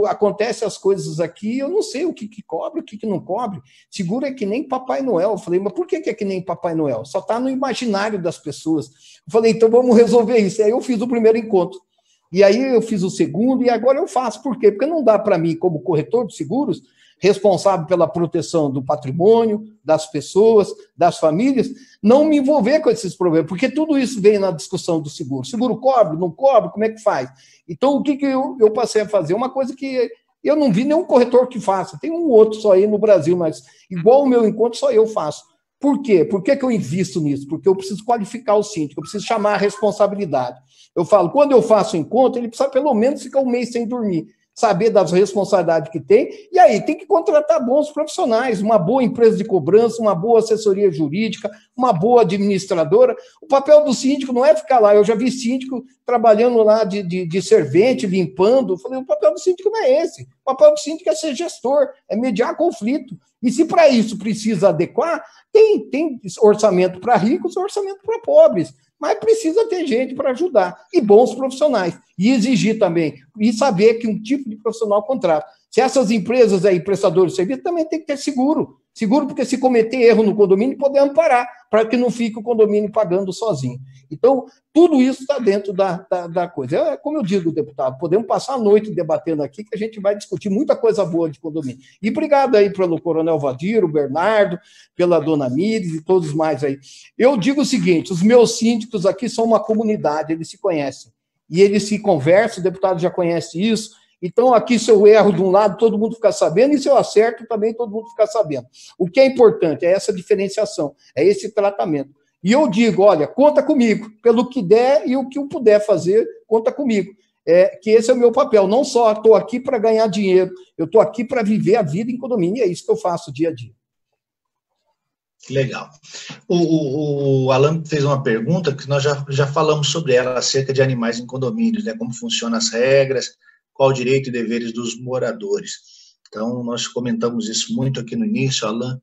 Acontece as coisas aqui, eu não sei o que cobre, o que não cobre. Seguro é que nem Papai Noel. Eu falei, mas por que é que nem Papai Noel? Só está no imaginário das pessoas. Eu falei, então vamos resolver isso. Aí eu fiz o primeiro encontro. E aí eu fiz o segundo, e agora eu faço. Por quê? Porque não dá para mim, como corretor de seguros, responsável pela proteção do patrimônio, das pessoas, das famílias, não me envolver com esses problemas, porque tudo isso vem na discussão do seguro. Seguro cobre, não cobre, como é que faz? Então, o que eu passei a fazer? Uma coisa que eu não vi nenhum corretor que faça. Tem um outro só aí no Brasil, mas igual o meu encontro, só eu faço. Por quê? Por que eu invisto nisso? Porque eu preciso qualificar o síndico, eu preciso chamar a responsabilidade. Eu falo, quando eu faço o encontro, ele precisa pelo menos ficar um mês sem dormir, saber das responsabilidades que tem, e aí tem que contratar bons profissionais, uma boa empresa de cobrança, uma boa assessoria jurídica, uma boa administradora. O papel do síndico não é ficar lá, eu já vi síndico trabalhando lá de servente, limpando. Eu falei, o papel do síndico não é esse, o papel do síndico é ser gestor, é mediar conflito. E se para isso precisa adequar, tem orçamento para ricos e orçamento para pobres, mas precisa ter gente para ajudar, e bons profissionais, e exigir também, e saber que um tipo de profissional contrata. Se essas empresas aí, prestadores de serviço, também tem que ter seguro, porque se cometer erro no condomínio, poder amparar, para que não fique o condomínio pagando sozinho. Então, tudo isso está dentro da coisa. Como eu digo, deputado, podemos passar a noite debatendo aqui, que a gente vai discutir muita coisa boa de condomínio. E obrigado aí pelo Coronel Vadir, o Bernardo, pela dona Mires e todos mais aí. Eu digo o seguinte, os meus síndicos aqui são uma comunidade, eles se conhecem. E eles se conversam, o deputado já conhece isso. Então, aqui, se eu erro de um lado, todo mundo fica sabendo, e se eu acerto, também todo mundo fica sabendo. O que é importante é essa diferenciação, é esse tratamento. E eu digo, olha, conta comigo, pelo que der e o que eu puder fazer, conta comigo. Que esse é o meu papel, não só estou aqui para ganhar dinheiro, eu estou aqui para viver a vida em condomínio, e é isso que eu faço dia a dia. Que legal. O Alan fez uma pergunta que nós já falamos sobre ela, acerca de animais em condomínios, né? Como funcionam as regras, qual o direito e deveres dos moradores. Então, nós comentamos isso muito aqui no início, Alan.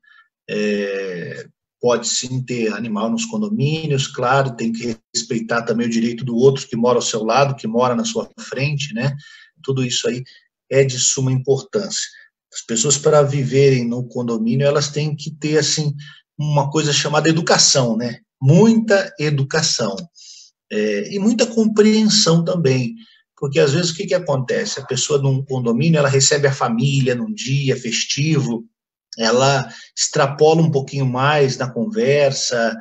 Pode sim ter animal nos condomínios, claro, tem que respeitar também o direito do outro que mora ao seu lado, que mora na sua frente, né? Tudo isso aí é de suma importância. As pessoas, para viverem no condomínio, elas têm que ter, assim, uma coisa chamada educação, né? Muita educação. E muita compreensão também, porque às vezes o que acontece? A pessoa num condomínio, ela recebe a família num dia festivo, ela extrapola um pouquinho mais na conversa,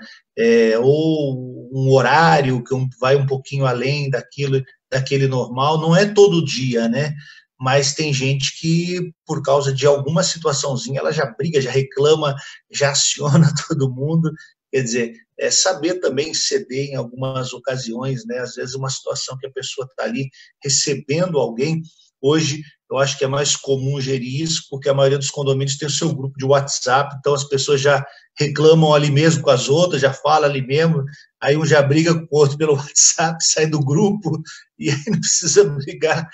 ou um horário que vai um pouquinho além daquele normal. Não é todo dia, né? Mas tem gente que, por causa de alguma situaçãozinha, ela já briga, já reclama, já aciona todo mundo. Quer dizer, saber também ceder em algumas ocasiões, né? Às vezes uma situação que a pessoa está ali recebendo alguém. Hoje, eu acho que é mais comum gerir isso, porque a maioria dos condomínios tem o seu grupo de WhatsApp, então as pessoas já reclamam ali mesmo com as outras, já falam ali mesmo, aí um já briga com o outro pelo WhatsApp, sai do grupo, e aí não precisa brigar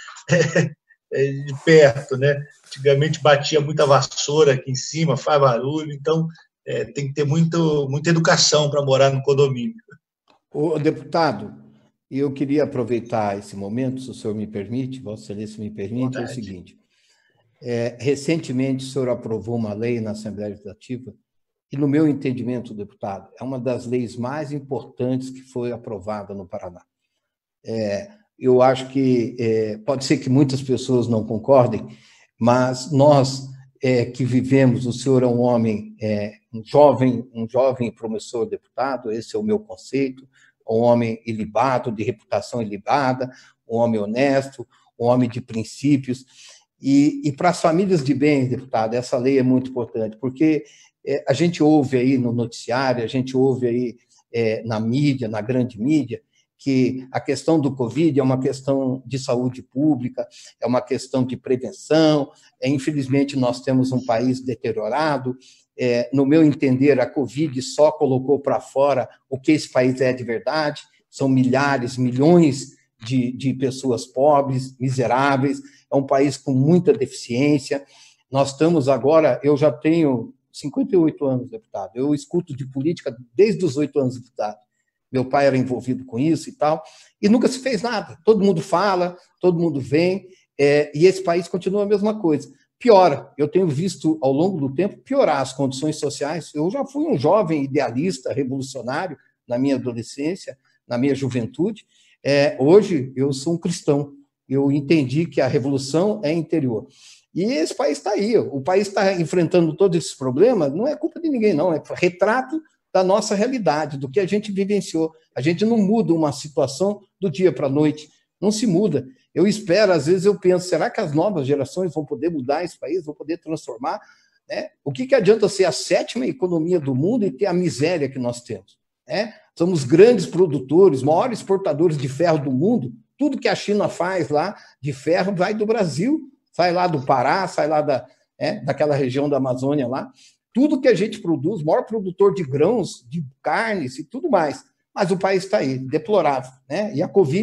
de perto, né? Antigamente batia muita vassoura aqui em cima, faz barulho, então tem que ter muita educação para morar no condomínio. O deputado, eu queria aproveitar esse momento, se o senhor me permite, Vossa Excelência me permite, é o seguinte. Recentemente, o senhor aprovou uma lei na Assembleia Legislativa, e, no meu entendimento, deputado, é uma das leis mais importantes que foi aprovada no Paraná. Eu acho que pode ser que muitas pessoas não concordem, mas nós que vivemos, o senhor é um homem, um jovem promissor deputado, esse é o meu conceito, um homem ilibado, de reputação ilibada, um homem honesto, um homem de princípios. E para as famílias de bem, deputado, essa lei é muito importante, porque a gente ouve aí no noticiário, a gente ouve aí na mídia, na grande mídia, que a questão do Covid é uma questão de saúde pública, é uma questão de prevenção. Infelizmente, nós temos um país deteriorado. No meu entender, a Covid só colocou para fora o que esse país é de verdade. São milhares, milhões de pessoas pobres, miseráveis. É um país com muita deficiência. Nós estamos agora, eu já tenho 58 anos, deputado. Eu escuto de política desde os 8 anos, deputado. Meu pai era envolvido com isso e tal, e nunca se fez nada. Todo mundo fala, todo mundo vem, e esse país continua a mesma coisa. Piora. Eu tenho visto, ao longo do tempo, piorar as condições sociais. Eu já fui um jovem idealista, revolucionário, na minha adolescência, na minha juventude. Hoje, eu sou um cristão. Eu entendi que a revolução é interior. E esse país está aí. O país está enfrentando todos esses problemas, não é culpa de ninguém, não. É retrato da nossa realidade, do que a gente vivenciou. A gente não muda uma situação do dia para a noite. Não se muda. Eu espero, às vezes eu penso, será que as novas gerações vão poder mudar esse país, vão poder transformar? Né? O que adianta ser a 7ª economia do mundo e ter a miséria que nós temos? Somos grandes produtores, maiores exportadores de ferro do mundo. Tudo que a China faz lá de ferro vai do Brasil, sai lá do Pará, sai lá daquela região da Amazônia lá. Tudo que a gente produz, maior produtor de grãos, de carnes e tudo mais. Mas o país está aí, deplorável. Né? E a Covid